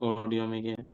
Audio में क्या है।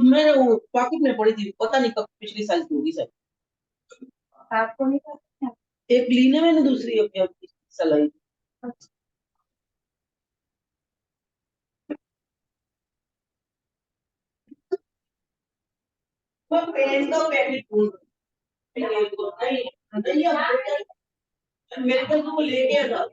मैं वो पॉकेट में पड़ी थी, पता नहीं कब पिछली साल की होगी सर। आपको नहीं पता? एक ली ने मैंने दूसरी अपनी सलाई। वो पेन का पैकेट ढूंढ नहीं नहीं मेरे को तो वो लेके आ जाओ।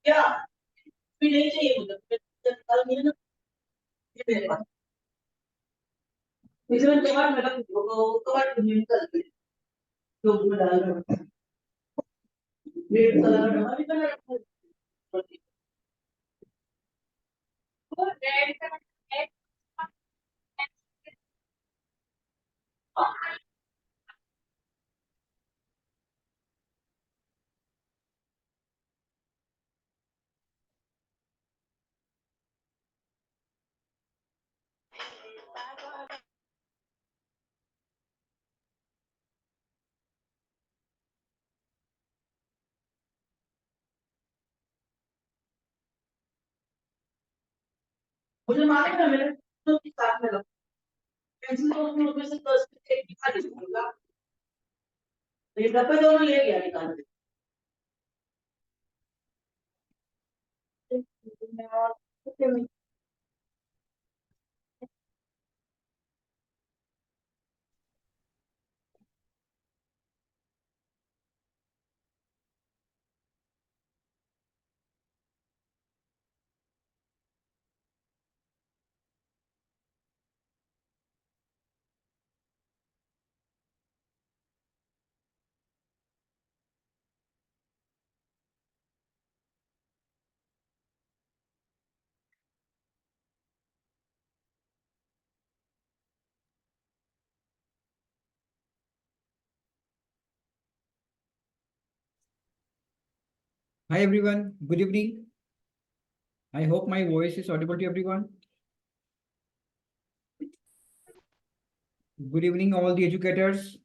क्या नहीं चाहिए मुझे कल मिले ना मेरे पास इसमें कवर में रख दो कवर में निकल गई जो उसमें डाल दो रेड कलर का डब्बा भी बना रखा है वो रेड कलर मुझे मालूम है मेरे दोस्तों के साथ में पेंसिल तो उसमें से तो एक खाली होगा ये डब्बे दोनों ले गया निकाल के Hi everyone, good evening. I hope my voice is audible to everyone. Good evening, all the educators.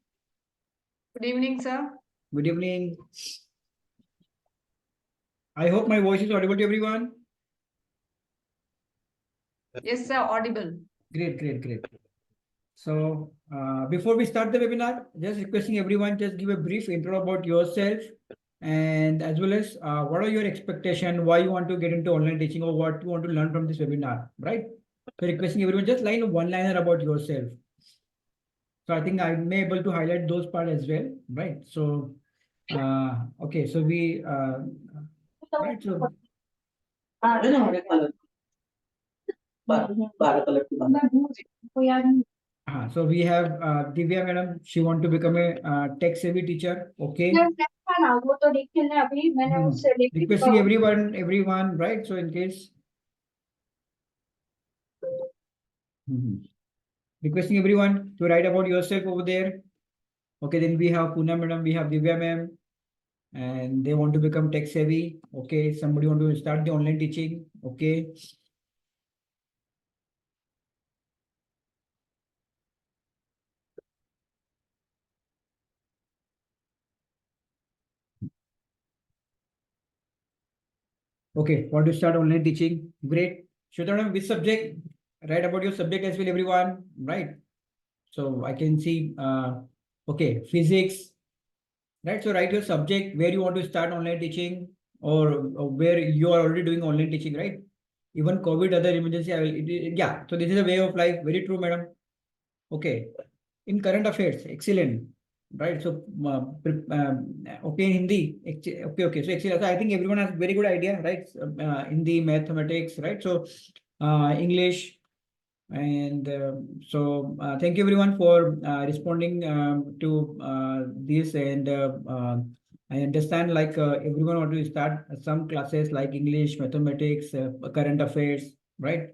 Good evening, sir. Good evening. I hope my voice is audible to everyone. Yes, sir, audible. Great. So, before we start the webinar, just requesting everyone just give a brief intro about yourself and as well as what are your expectations, why you want to get into online teaching or what you want to learn from this webinar, right? So requesting everyone just one-liner about yourself. So I think I may able to highlight those part as well, right? So, okay, so right, so so we have Divya madam. She want to become a tech savvy teacher. Okay. Requesting everyone, right? So in case. Requesting everyone to write about yourself over there. Okay, then we have Puna madam, we have Divya ma'am, and they want to become tech savvy. Okay, somebody want to start the online teaching. Okay. Okay, want to start online teaching? Great. Shweta madam, which subject? Write about your subject as well, everyone. Right. So I can see, okay, physics. Right. So write your subject where you want to start online teaching or where you are already doing online teaching, right? Even COVID, other emergency, yeah. So this is a way of life. Very true, madam. Okay. In current affairs, excellent. Right. So, okay, in Hindi. Okay. So, excellent. So, I think everyone has very good idea, right? Hindi, mathematics, right? So, English. And thank you everyone for responding to this. And I understand like everyone want to start some classes like English, mathematics, current affairs, right?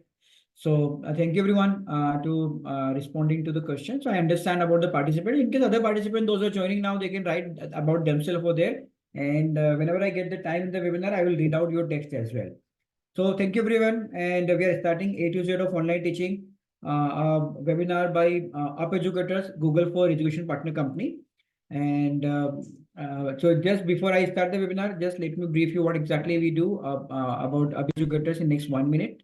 So thank you everyone to responding to the question. So I understand about the participant. In case other participant, those who are joining now, they can write about themselves over there. And whenever I get the time in the webinar, I will read out your text as well. So thank you everyone, and we are starting A to Z of online teaching, a webinar by Up Educators, Google for Education Partner Company. And so just before I start the webinar, just let me brief you what exactly we do about Up Educators in next 1 minute.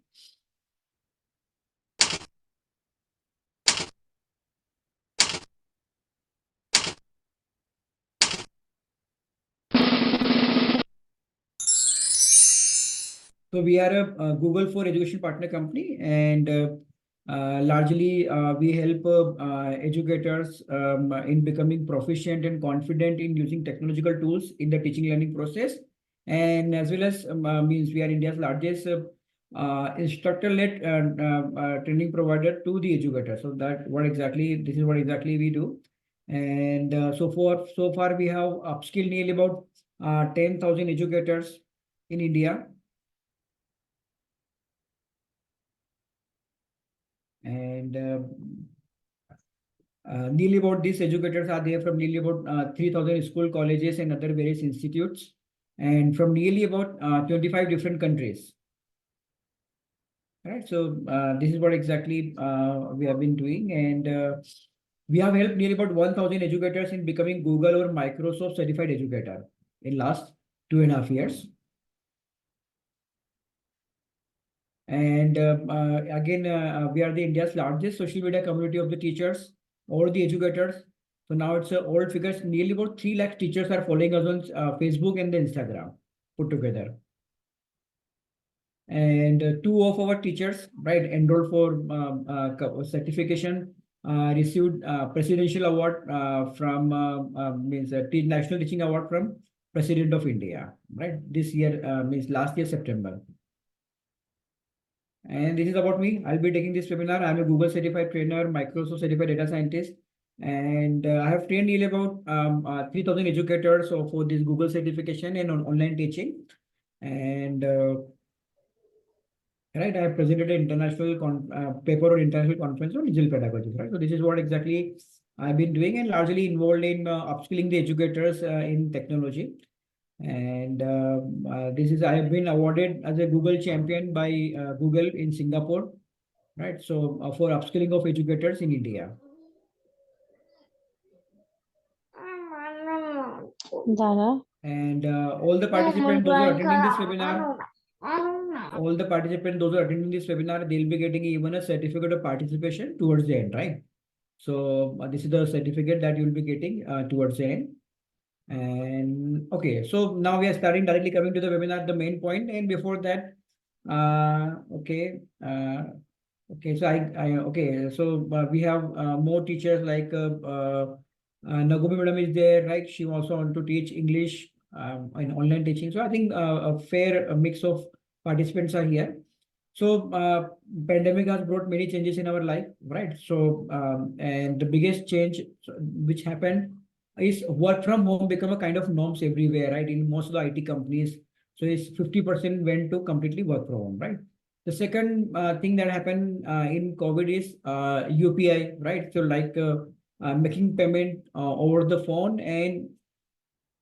So we are a Google for Education Partner Company, and largely we help educators in becoming proficient and confident in using technological tools in the teaching learning process, and as well as means we are India's largest instructor-led training provider to the educator. So this is what exactly we do, and so far we have upskilled nearly about 10,000 educators in India. And nearly about these educators are there from nearly about 3,000 school, colleges, and other various institutes, and from nearly about 25 different countries. Right. So this is what exactly we have been doing, and we have helped nearly about 1,000 educators in becoming Google or Microsoft certified educator in last 2.5 years. And again, we are the India's largest social media community of the teachers or the educators. So now it's old figures. Nearly about 3 lakh teachers are following us on Facebook and the Instagram put together. And two of our teachers, right, enrolled for certification, received presidential award from means National Teaching Award from President of India, right? This year means last year September. And this is about me. I'll be taking this webinar. I'm a Google certified trainer, Microsoft certified data scientist, and I have trained nearly about 3,000 educators for this Google certification and on online teaching. And right, I have presented an international paper or international conference on digital pedagogy. Right, so this is what exactly I've been doing and largely involved in upskilling the educators in technology. And this is, I have been awarded as a Google champion by Google in Singapore, right? So for upskilling of educators in India. Dada. And all the participants, those who are attending this webinar, all the participants, those who are attending this webinar, they'll be getting even a certificate of participation towards the end, right? So this is the certificate that you'll be getting towards the end. And okay, so now we are starting directly coming to the webinar, the main point. And before that, okay, so okay, so we have more teachers like Nagumi madam is there, right? She also want to teach English in online teaching. So I think a fair mix of participants are here. So pandemic has brought many changes in our life, right? So and the biggest change which happened is work from home become a kind of norms everywhere, right? In most of the IT companies. So it's 50% went to completely work from home, right? The second thing that happened in COVID is UPI, right? So like making payment over the phone, and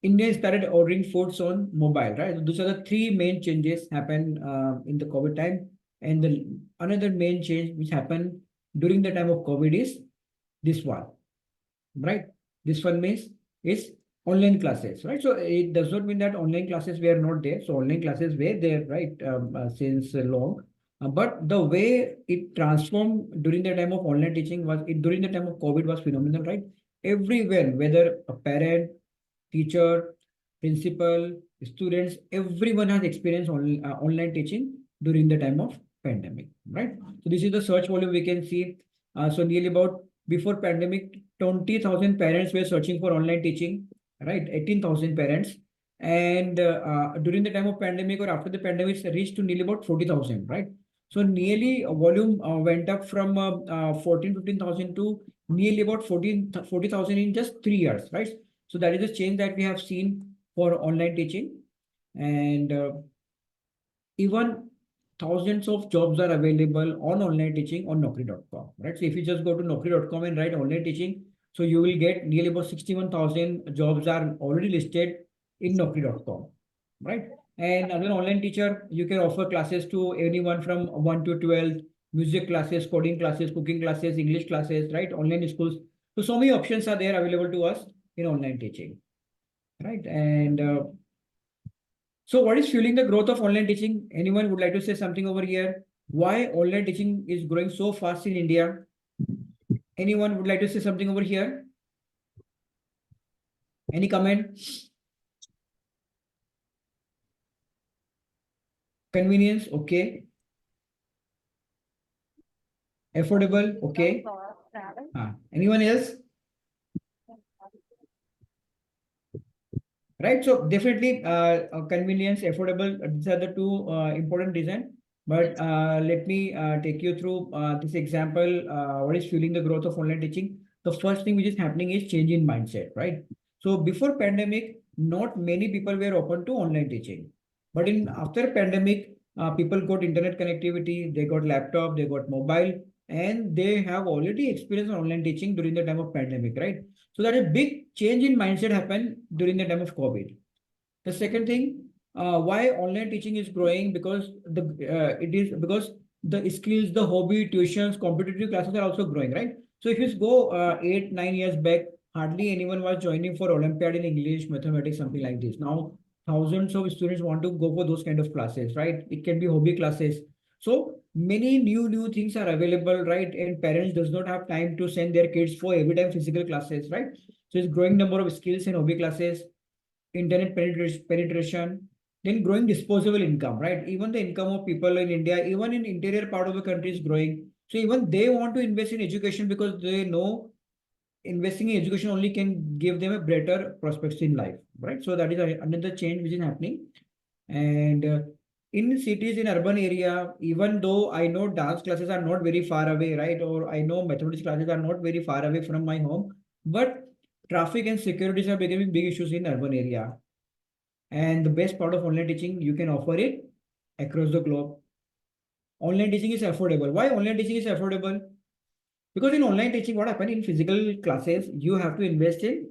India started ordering foods on mobile, right? So those are the three main changes happened in the COVID time. And the another main change which happened during the time of COVID is this one, right? This one means is online classes, right? So it does not mean that online classes were not there. So online classes were there, right, since long. But the way it transformed during the time of online teaching was, during the time of COVID was phenomenal, right? Everywhere, whether a parent, teacher, principal, students, everyone has experienced online teaching during the time of pandemic, right? So this is the search volume we can see. So nearly about before pandemic, 20,000 parents were searching for online teaching, right? 18,000 parents. And during the time of pandemic or after the pandemic, it's reached to nearly about 40,000, right? So nearly volume went up from 15,000 to nearly about 40,000 in just 3 years, right? So that is the change that we have seen for online teaching. And even thousands of jobs are available on online teaching on Naukri.com, right? So if you just go to Naukri.com and write online teaching, so you will get nearly about 61,000 jobs are already listed in Naukri.com, right? And as an online teacher, you can offer classes to anyone from 1 to 12, music classes, coding classes, cooking classes, English classes, right? Online schools. So many options are there available to us in online teaching, right? And so what is fueling the growth of online teaching? Anyone would like to say something over here? Why online teaching is growing so fast in India? Anyone would like to say something over here? Any comment? Convenience, okay. Affordable, okay. Anyone else? Right, so definitely convenience, affordable, these are the two important reasons. But let me take you through this example. What is fueling the growth of online teaching? The first thing which is happening is change in mindset, right? So before pandemic, not many people were open to online teaching. But in after pandemic, people got internet connectivity, they got laptop, they got mobile, and they have already experienced online teaching during the time of pandemic, right? So that a big change in mindset happened during the time of COVID. The second thing, why online teaching is growing, because it is because the skills, the hobby, tuitions, competitive classes are also growing, right? So if you go 8, 9 years back, hardly anyone was joining for Olympiad in English, mathematics, something like this. Now thousands of students want to go for those kind of classes, right? It can be hobby classes. So many new things are available, right? And parents does not have time to send their kids for every time physical classes, right? So it's growing number of skills and hobby classes, internet penetration, then growing disposable income, right? Even the income of people in India, even in interior part of the country is growing. So even they want to invest in education because they know investing in education only can give them a better prospects in life, right? So that is another change which is happening. And in cities, in urban area, even though I know dance classes are not very far away, right? Or I know mathematics classes are not very far away from my home, but traffic and securities are becoming big issues in urban area. And the best part of online teaching, you can offer it across the globe. Online teaching is affordable. Why online teaching is affordable? Because in online teaching, what happened in physical classes, you have to invest in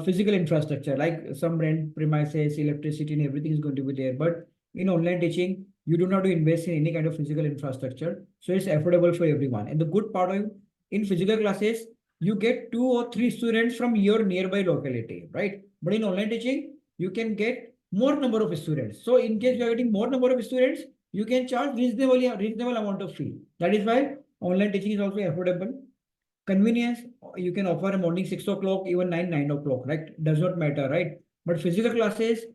physical infrastructure, like some rent premises, electricity, and everything is going to be there. But in online teaching, you do not have to invest in any kind of physical infrastructure. So it's affordable for everyone. And the good part of in physical classes, you get 2 or 3 students from your nearby locality, right? But in online teaching, you can get more number of students. So in case you are getting more number of students, you can charge reasonable amount of fee. That is why online teaching is also affordable. Convenience, you can offer a morning 6 o'clock, even 9 o'clock, right? Does not matter, right? But physical classes,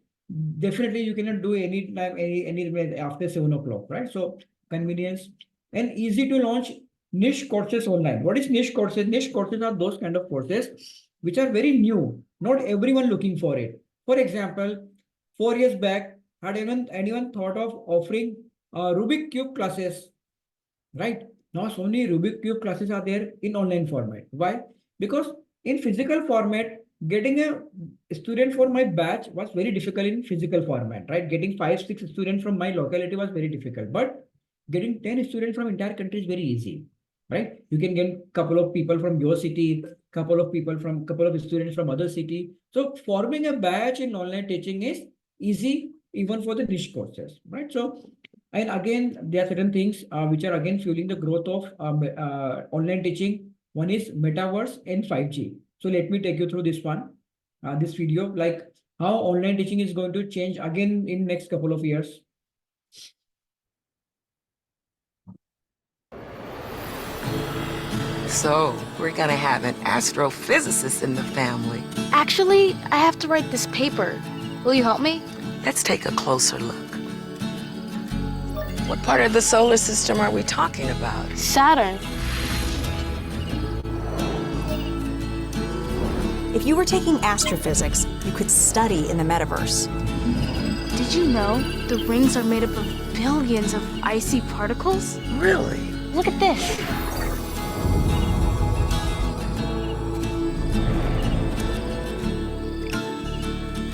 definitely you cannot do any time, any after 7 o'clock, right? So convenience and easy to launch niche courses online. What is niche courses? Niche courses are those kind of courses which are very new. Not everyone looking for it. For example, 4 years back, had anyone thought of offering Rubik Cube classes, right? Now, so many Rubik Cube classes are there in online format. Why? Because in physical format, getting a student for my batch was very difficult in physical format, right? Getting 5, 6 students from my locality was very difficult, but getting 10 students from entire country is very easy, right? You can get couple of people from your city, couple of students from other city. So forming a batch in online teaching is easy even for the niche courses, right? So and again, there are certain things which are again fueling the growth of online teaching. One is metaverse and 5G. So let me take you through this one, this video, like how online teaching is going to change again in next couple of years. So, we're gonna have an astrophysicist in the family. Actually, I have to write this paper. Will you help me? Let's take a closer look. What part of the solar system are we talking about? Saturn. If you were taking astrophysics, you could study in the metaverse. Did you know the rings are made up of billions of icy particles? Really? Look at this.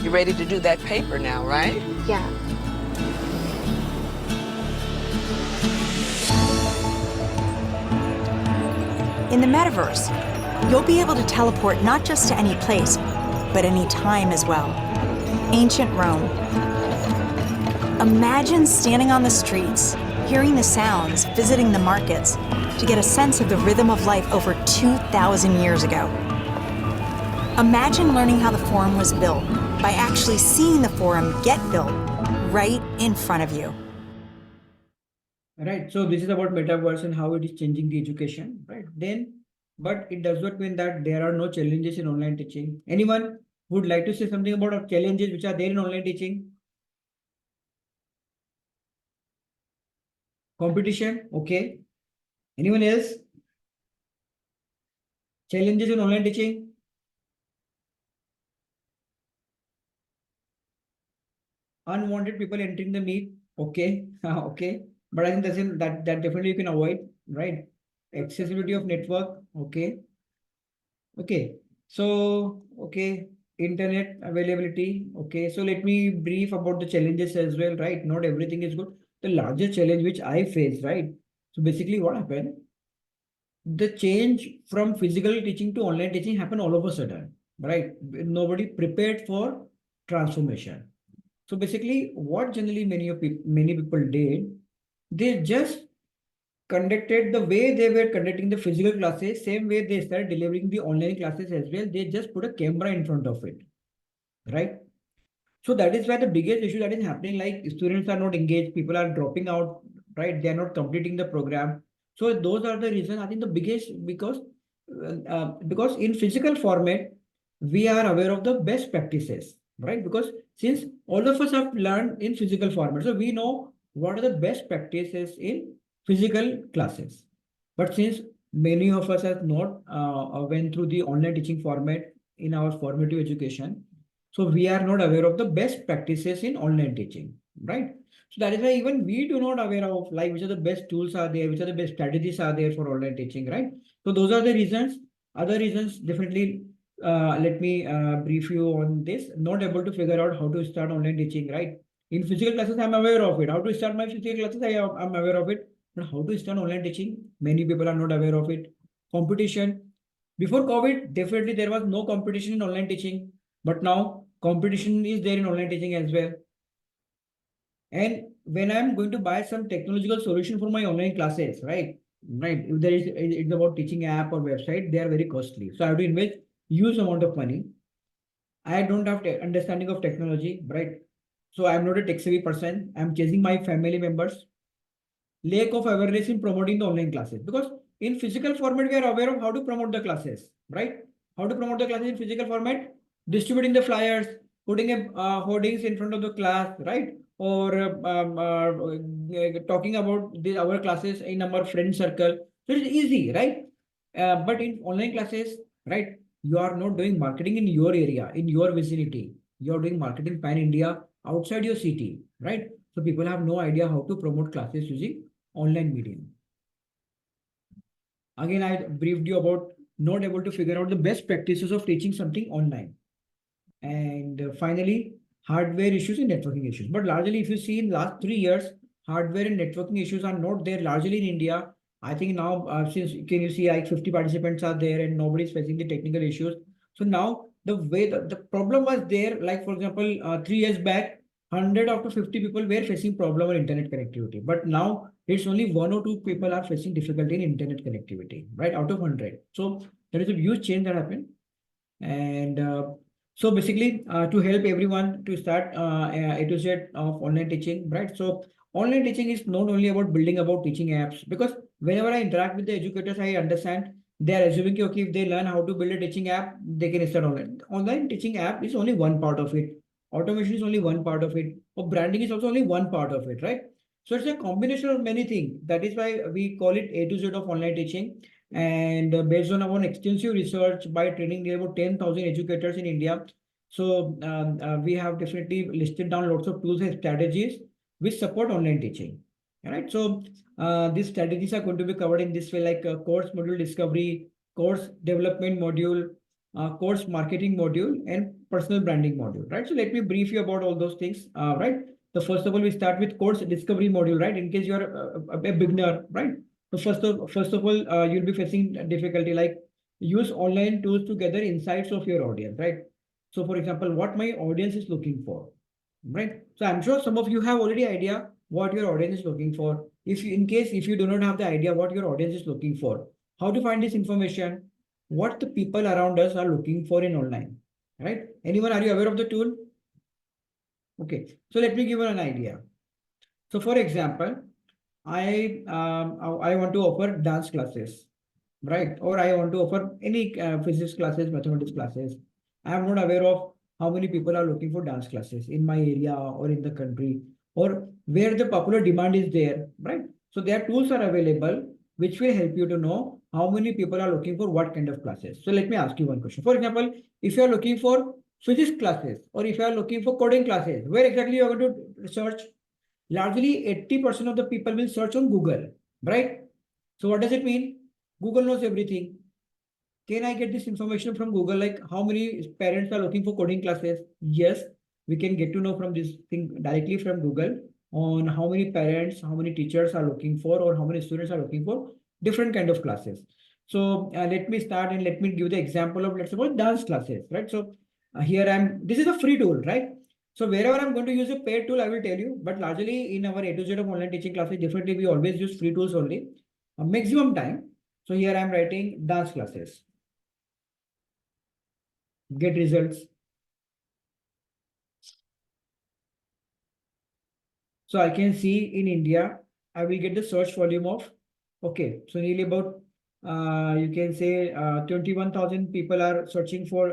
You ready to do that paper now, right? Yeah. In the metaverse, you'll be able to teleport not just to any place, but any time as well. Ancient Rome. Imagine standing on the streets, hearing the sounds, visiting the markets, to get a sense of the rhythm of life over 2,000 years ago. Imagine learning how the Forum was built by actually seeing the Forum get built right in front of you. Right. So this is about metaverse and how it is changing the education, right? Then, but it does not mean that there are no challenges in online teaching. Anyone would like to say something about challenges which are there in online teaching? Competition, okay. Anyone else? Challenges in online teaching? Unwanted people entering the meet, okay, okay. But I think that definitely you can avoid, right? Accessibility of network, okay. Okay, so okay, internet availability, okay. So let me brief about the challenges as well, right? Not everything is good. The largest challenge which I face, right? So basically what happened? The change from physical teaching to online teaching happened all of a sudden, right? Nobody prepared for transformation. So basically, what generally many people did, they just conducted the way they were conducting the physical classes, same way they started delivering the online classes as well. They just put a camera in front of it, right? So that is why the biggest issue that is happening, like students are not engaged, people are dropping out, right? They are not completing the program. So those are the reasons. I think the biggest because in physical format, we are aware of the best practices, right? Because since all of us have learned in physical format, so we know what are the best practices in physical classes. But since many of us have not went through the online teaching format in our formative education, so we are not aware of the best practices in online teaching, right? So that is why even we do not aware of like which are the best tools are there, which are the best strategies are there for online teaching, right? So those are the reasons. Other reasons, definitely, let me brief you on this. Not able to figure out how to start online teaching, right? In physical classes, I'm aware of it. How to start my physical classes, I'm aware of it. But how to start online teaching, many people are not aware of it. Competition, Before COVID, definitely there was no competition in online teaching, but now competition is there in online teaching as well. And when I'm going to buy some technological solution for my online classes, right? If there is it's about teaching app or website, they are very costly. So I have to invest huge amount of money. I don't have understanding of technology, right? So I'm not a tech savvy person. I'm chasing my family members. Lack of awareness in promoting the online classes, because in physical format we are aware of how to promote the classes, right? How to promote the classes in physical format, distributing the flyers, putting a hoardings in front of the class, right? Or talking about our classes in our friend circle. So it's easy, right? But in online classes, right, you are not doing marketing in your area, in your vicinity. You are doing marketing pan India outside your city, right? So people have no idea how to promote classes using online medium. Again, I briefed you about not able to figure out the best practices of teaching something online. And finally, hardware issues and networking issues. But largely, if you see in last 3 years, hardware and networking issues are not there largely in India. I think now, since can you see like 50 participants are there and nobody is facing the technical issues. So now the way the problem was there, like for example, 3 years back, 100 out of 50 people were facing problem on internet connectivity. But now it's only 1 or 2 people are facing difficulty in internet connectivity, right? Out of 100. So there is a huge change that happened. And so basically, to help everyone to start A to Z of online teaching, right? So online teaching is not only about building about teaching apps, because whenever I interact with the educators, I understand they are assuming, okay, if they learn how to build a teaching app, they can start online. Online teaching app is only one part of it. Automation is only one part of it. Or branding is also only one part of it, right? So it's a combination of many things. That is why we call it A to Z of online teaching. And based on our extensive research by training near about 10,000 educators in India, so we have definitely listed down lots of tools and strategies which support online teaching. All right, so these strategies are going to be covered in this way, like course module discovery, course development module, course marketing module, and personal branding module. Right, so let me brief you about all those things. Right, so first of all, we start with course discovery module. Right, in case you are a beginner, right. So first of all, you'll be facing difficulty like use online tools to gather insights of your audience, right? So for example, what my audience is looking for, right? So I'm sure some of you have already idea what your audience is looking for. If you, in case if you do not have the idea what your audience is looking for, how to find this information, what the people around us are looking for in online, right? Anyone, are you aware of the tool? Okay, so let me give you an idea. So for example, I want to offer dance classes, right? Or I want to offer any physics classes, mathematics classes. I am not aware of how many people are looking for dance classes in my area or in the country, or where the popular demand is there, right? So their tools are available which will help you to know how many people are looking for what kind of classes. So let me ask you one question. For example, if you are looking for physics classes or if you are looking for coding classes, where exactly you are going to search? Largely 80% of the people will search on Google, right? So what does it mean? Google knows everything. Can I get this information from Google? Like how many parents are looking for coding classes? Yes, we can get to know from this thing directly from Google on how many parents, how many teachers are looking for, or how many students are looking for different kind of classes. So let me start and let me give the example of, let's suppose, dance classes, right? So this is a free tool, right? So wherever I'm going to use a paid tool, I will tell you, but largely in our A to Z of online teaching classes, definitely we always use free tools only, maximum time. So here I'm writing dance classes, get results. So I can see in India, I will get the search volume of, okay, so nearly about, you can say 21,000 people are searching for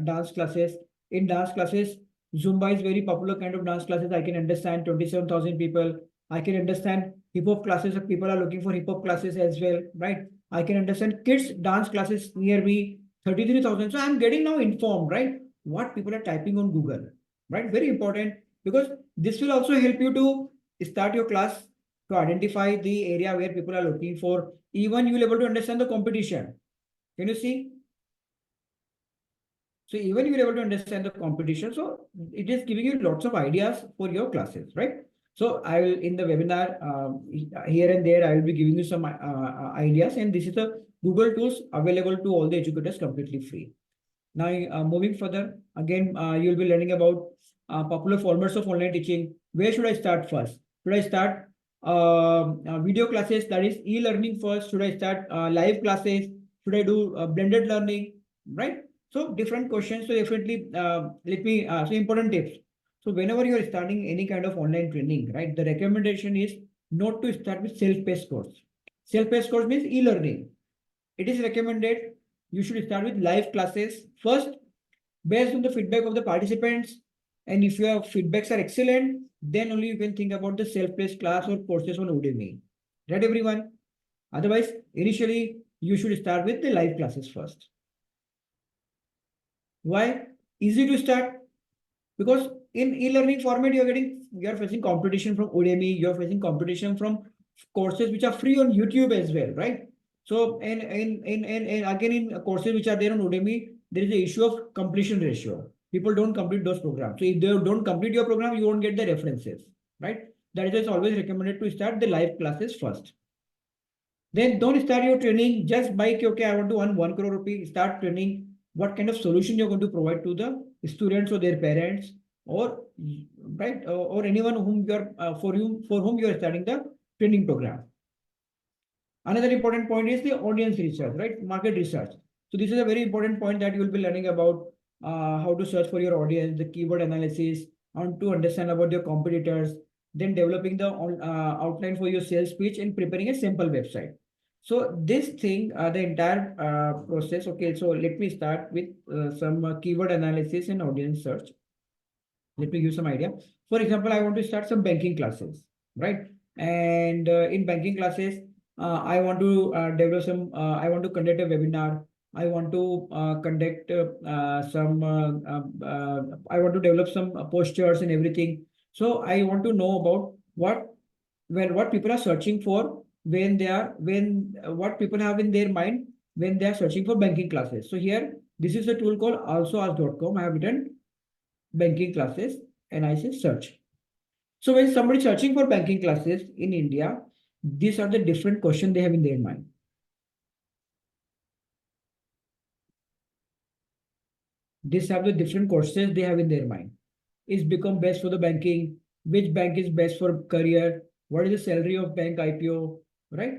dance classes. In dance classes, Zumba is very popular kind of dance classes. I can understand 27,000 people. I can understand hip hop classes. People are looking for hip hop classes as well, right? I can understand kids dance classes near me, 33,000. So I'm getting now informed, right? What people are typing on Google, right? Very important, because this will also help you to start your class to identify the area where people are looking for. Even you will be able to understand the competition. Can you see? So even you will be able to understand the competition. So it is giving you lots of ideas for your classes, right? So I will in the webinar here and there, I will be giving you some ideas, and this is the Google tools available to all the educators completely free. Now, moving further, again, you'll be learning about popular formats of online teaching. Where should I start first? Should I start video classes, that is e-learning first? Should I start live classes? Should I do blended learning? Right? So different questions. So definitely, so important tips. So whenever you are starting any kind of online training, right, the recommendation is not to start with self-paced course. Self-paced course means e-learning. It is recommended you should start with live classes first, based on the feedback of the participants. And if your feedbacks are excellent, then only you can think about the self-paced class or courses on Udemy. Right, everyone? Otherwise, initially, you should start with the live classes first. Why? Easy to start. Because in e-learning format, you're facing competition from Udemy, you're facing competition from courses which are free on YouTube as well, right? So, and again, in courses which are there on Udemy, there is an issue of completion ratio. People don't complete those programs. So if they don't complete your program, you won't get the references, right? That is why it's always recommended to start the live classes first. Then don't start your training just by, okay, I want to earn 1 crore rupee. Start training what kind of solution you're going to provide to the students or their parents, or right, or anyone whom you're for whom you are starting the training program. Another important point is the audience research, right? Market research. So this is a very important point that you will be learning about how to search for your audience, the keyword analysis, and to understand about your competitors, then developing the outline for your sales pitch and preparing a simple website. So this thing, the entire process. Okay, so let me start with some keyword analysis and audience search. Let me give some idea. For example, I want to start some banking classes, right? And in banking classes, I want to develop some, I want to conduct a webinar. I want to conduct I want to develop some postures and everything. So I want to know about what people are searching for what people have in their mind when they are searching for banking classes. So here, this is a tool called alsoask.com. I have written banking classes and I say search. So when somebody is searching for banking classes in India, these are the different questions they have in their mind. These are the different courses they have in their mind. Is become best for the banking? Which bank is best for career? What is the salary of bank IPO? Right?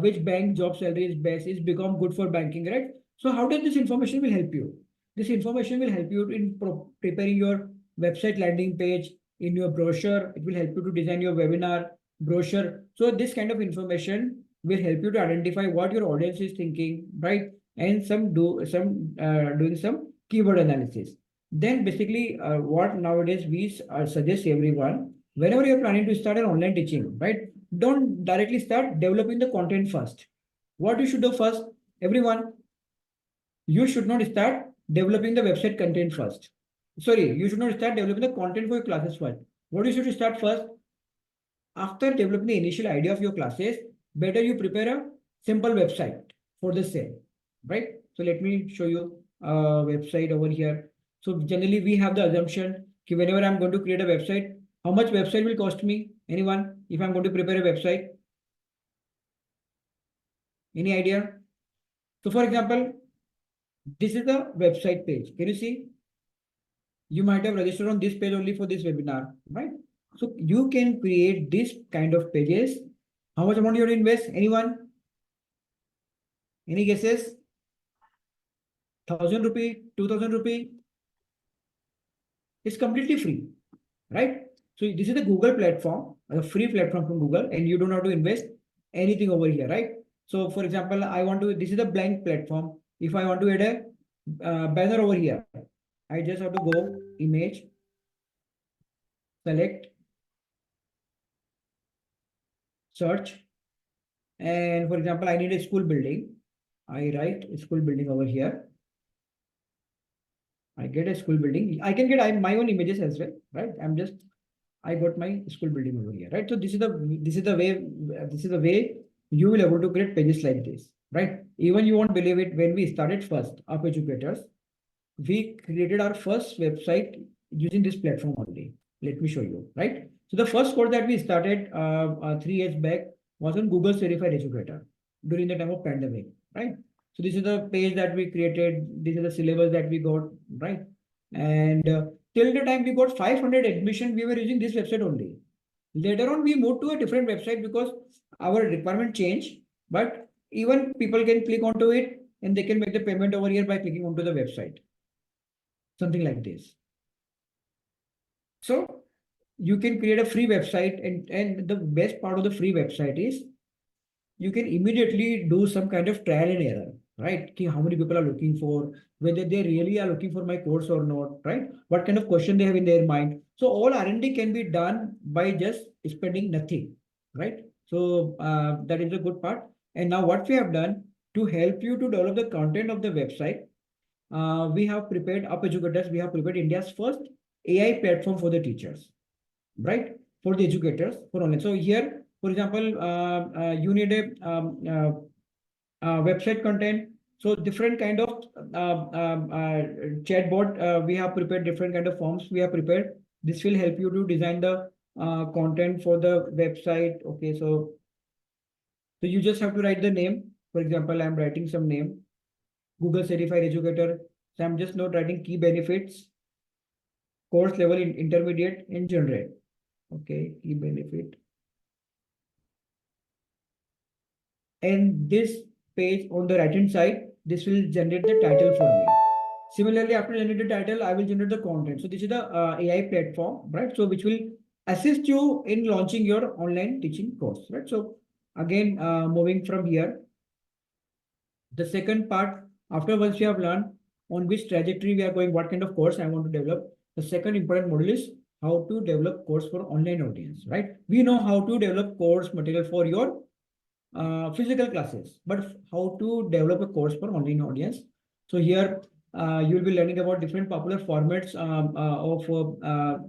Which bank job salary is best? Is become good for banking, right? So how does this information will help you? This information will help you in preparing your website landing page, in your brochure. It will help you to design your webinar brochure. So this kind of information will help you to identify what your audience is thinking, right? And doing some keyword analysis. Then basically what nowadays we suggest everyone, whenever you're planning to start an online teaching, right? Don't directly start developing the content first. What you should do first, everyone, you should not start developing the website content first. Sorry, you should not start developing the content for your classes first. What you should start first? After developing the initial idea of your classes, better you prepare a simple website for the same, right? So let me show you a website over here. So generally we have the assumption that whenever I'm going to create a website, how much website will cost me? Anyone? If I'm going to prepare a website? Any idea? So for example, this is the website page. Can you see? You might have registered on this page only for this webinar, right? So you can create this kind of pages. How much amount you want to invest? Anyone? Any guesses? 1,000 rupee, 2,000 rupee? It's completely free, right? So this is the Google platform, a free platform from Google, and you don't have to invest anything over here, right? So for example, this is a blank platform. If I want to add a banner over here, I just have to go image, select, search. And for example, I need a school building. I write a school building over here. I get a school building. I can get my own images as well, right? I got my school building over here, right? So this is the way you will able to create pages like this, right? Even you won't believe it, when we started first, Up Educators, we created our first website using this platform only. Let me show you, right? So the first course that we started 3 years back was on Google Certified Educator during the time of pandemic, right? So this is the page that we created. This is the syllabus that we got, right? And till the time we got 500 admission, we were using this website only. Later on, we moved to a different website because our requirement changed. But even people can click onto it and they can make the payment over here by clicking onto the website. Something like this. So you can create a free website, and the best part of the free website is you can immediately do some kind of trial and error, right? How many people are looking for, whether they really are looking for my course or not, right? What kind of question they have in their mind. So all R&D can be done by just spending nothing, right? So that is a good part. And now what we have done to help you to develop the content of the website, we have prepared Up Educators. We have prepared India's first AI platform for the teachers, right? For the educators, for online. So here, for example, you need a website content. So different kind of chatbot, we have prepared different kind of forms we have prepared. This will help you to design the content for the website. Okay, so you just have to write the name. For example, I'm writing some name, Google Certified Educator. So I'm just not writing key benefits, course level in intermediate, and generate. Okay, key benefit. And this page on the right hand side, this will generate the title for me. Similarly, after generating the title, I will generate the content. So this is the AI platform, right? So which will assist you in launching your online teaching course, right? So again, moving from here, the second part, after once you have learned on which trajectory we are going, what kind of course I want to develop, the second important module is how to develop course for online audience, right? We know how to develop course material for your physical classes, but how to develop a course for online audience. So here you will be learning about different popular formats of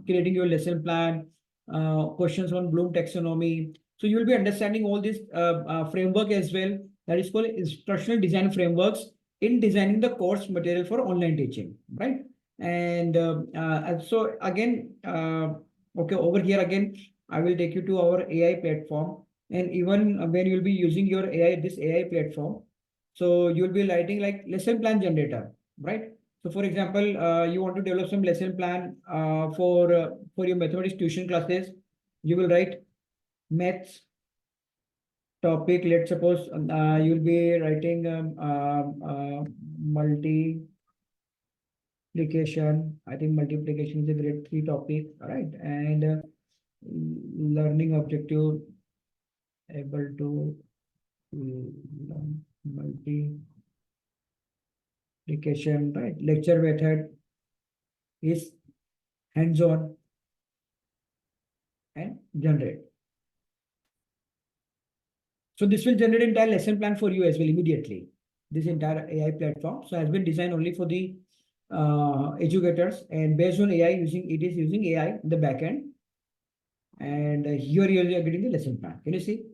creating your lesson plan, questions on Bloom taxonomy. So you will be understanding all this framework as well. That is called instructional design frameworks in designing the course material for online teaching, right? And so again, okay, over here again, I will take you to our AI platform. And even when you'll be using your AI, this AI platform, so you'll be writing like lesson plan generator, right? So for example, you want to develop some lesson plan for your mathematics tuition classes. You will write maths topic. Let's suppose you'll be writing multiplication. I think multiplication is a grade 3 topic, right? And learning objective, able to learn multiplication, right? Lecture method is hands-on and generate. So this will generate entire lesson plan for you as well immediately. This entire AI platform so has been designed only for the educators, and based on AI, it is using AI in the backend. And here you are getting the lesson plan. Can you see?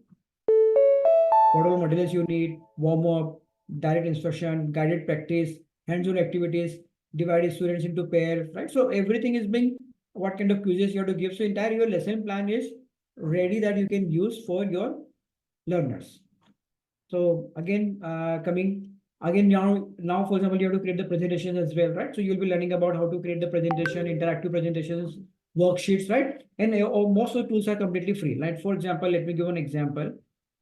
Whatever materials you need, warm up, direct instruction, guided practice, hands-on activities, divided students into pairs, right? So everything is being, what kind of quizzes you have to give. So entire your lesson plan is ready that you can use for your learners. So again, now, for example, you have to create the presentation as well, right? So you'll be learning about how to create the presentation, interactive presentations, worksheets, right? And most of the tools are completely free. Like, for example, let me give an example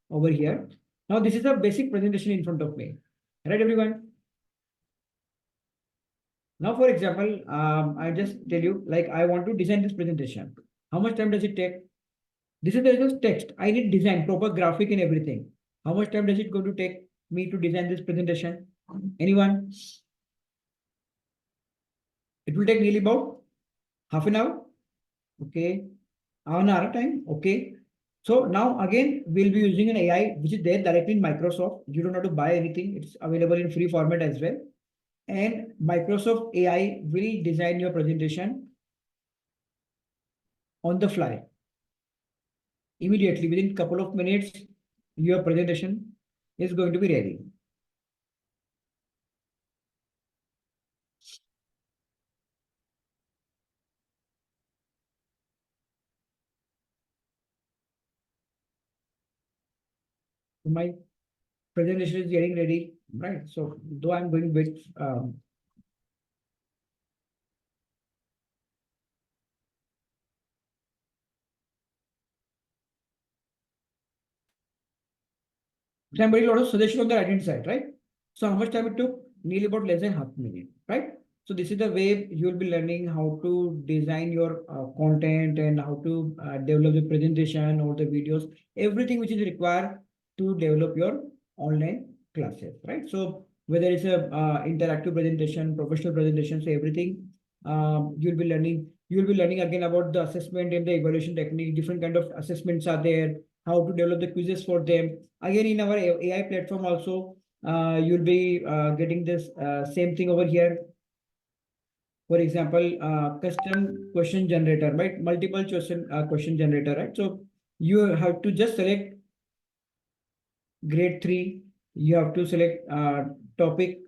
over here. Now, this is a basic presentation in front of me, right, everyone? Now, for example, I just tell you, like, I want to design this presentation. How much time does it take? This is just text. I need design, proper graphic and everything. How much time does it going to take me to design this presentation? Anyone? It will take nearly about half an hour. Okay. An hour time. Okay. So now again, we'll be using an AI, which is there directly in Microsoft. You don't have to buy anything. It's available in free format as well. And Microsoft AI will design your presentation on the fly. Immediately, within a couple of minutes, your presentation is going to be ready. My presentation is getting ready, right? So though I'm going with I'm getting a lot of suggestion on the right hand side, right? So how much time it took? Nearly about less than half a minute, right? So this is the way you will be learning how to design your content and how to develop the presentation or the videos, everything which is required to develop your online classes, right? So whether it's a interactive presentation, professional presentation, so everything you'll be learning. You'll be learning again about the assessment and the evaluation technique. Different kind of assessments are there. How to develop the quizzes for them. Again, in our AI platform also, you'll be getting this same thing over here. For example, custom question generator, right? Multiple question generator, right? So you have to just select grade 3. You have to select topic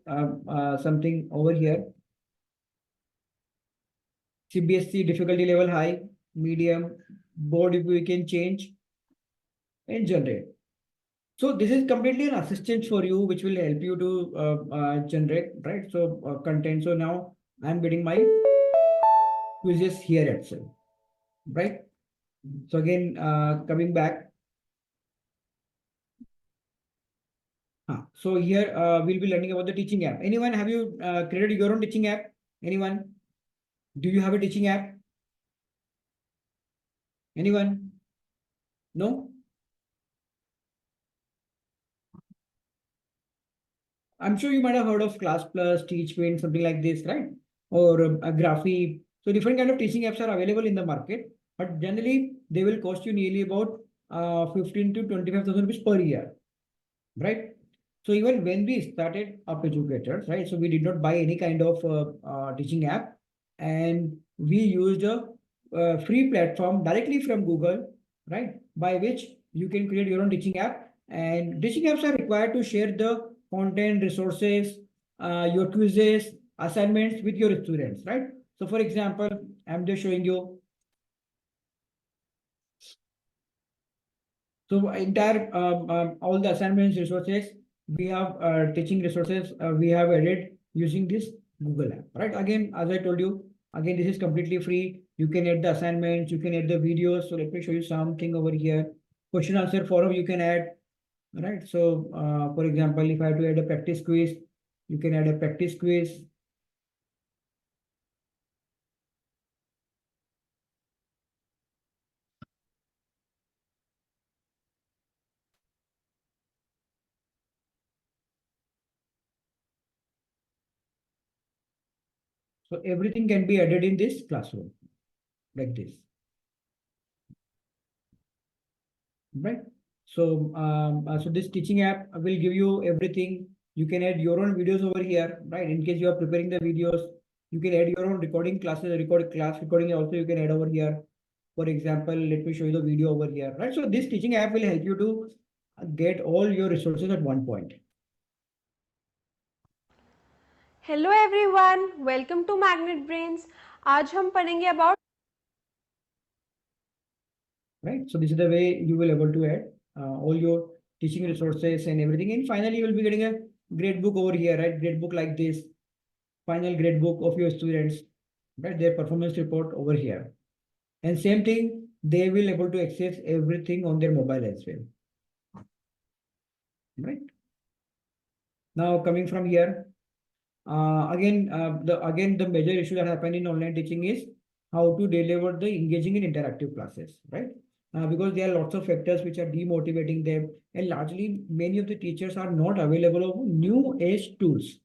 something over here. CBSE difficulty level high, medium, board if we can change and generate. So this is completely an assistant for you, which will help you to generate, right? So content. So now I'm getting my quizzes here itself, right? So again, coming back. So here we'll be learning about the teaching app. Anyone, have you created your own teaching app? Anyone? Do you have a teaching app? Anyone? No? I'm sure you might have heard of Class Plus, Teachwin, something like this, right? Or a Graphy. So different kind of teaching apps are available in the market, but generally they will cost you nearly about 15 to 25,000 rupees per year, right? So even when we started Up Educators, right? So we did not buy any kind of teaching app, and we used a free platform directly from Google, right? By which you can create your own teaching app, and teaching apps are required to share the content, resources, your quizzes, assignments with your students, right? So for example, I'm just showing you. So entire all the assignments, resources, we have teaching resources we have added using this Google app, right? Again, as I told you, again, this is completely free. You can add the assignments, you can add the videos. So let me show you something over here. Question answer forum you can add, right? So for example, if I have to add a practice quiz, you can add a practice quiz. So everything can be added in this classroom like this, right? So so this teaching app will give you everything. You can add your own videos over here, right? In case you are preparing the videos, you can add your own recording classes, class recording also you can add over here. For example, let me show you the video over here, right? So this teaching app will help you to get all your resources at one point. Hello everyone, welcome to Magnet Brains. आज हम पढ़ेंगे about right? So this is the way you will able to add all your teaching resources and everything, and finally you will be getting a grade book over here, right? Grade book like this, final grade book of your students, right? Their performance report over here, and same thing, they will able to access everything on their mobile as well, right? Now coming from here, again the major issue that happen in online teaching is how to deliver the engaging and interactive classes, right? Because there are lots of factors which are demotivating them, and largely many of the teachers are not available of new age tools,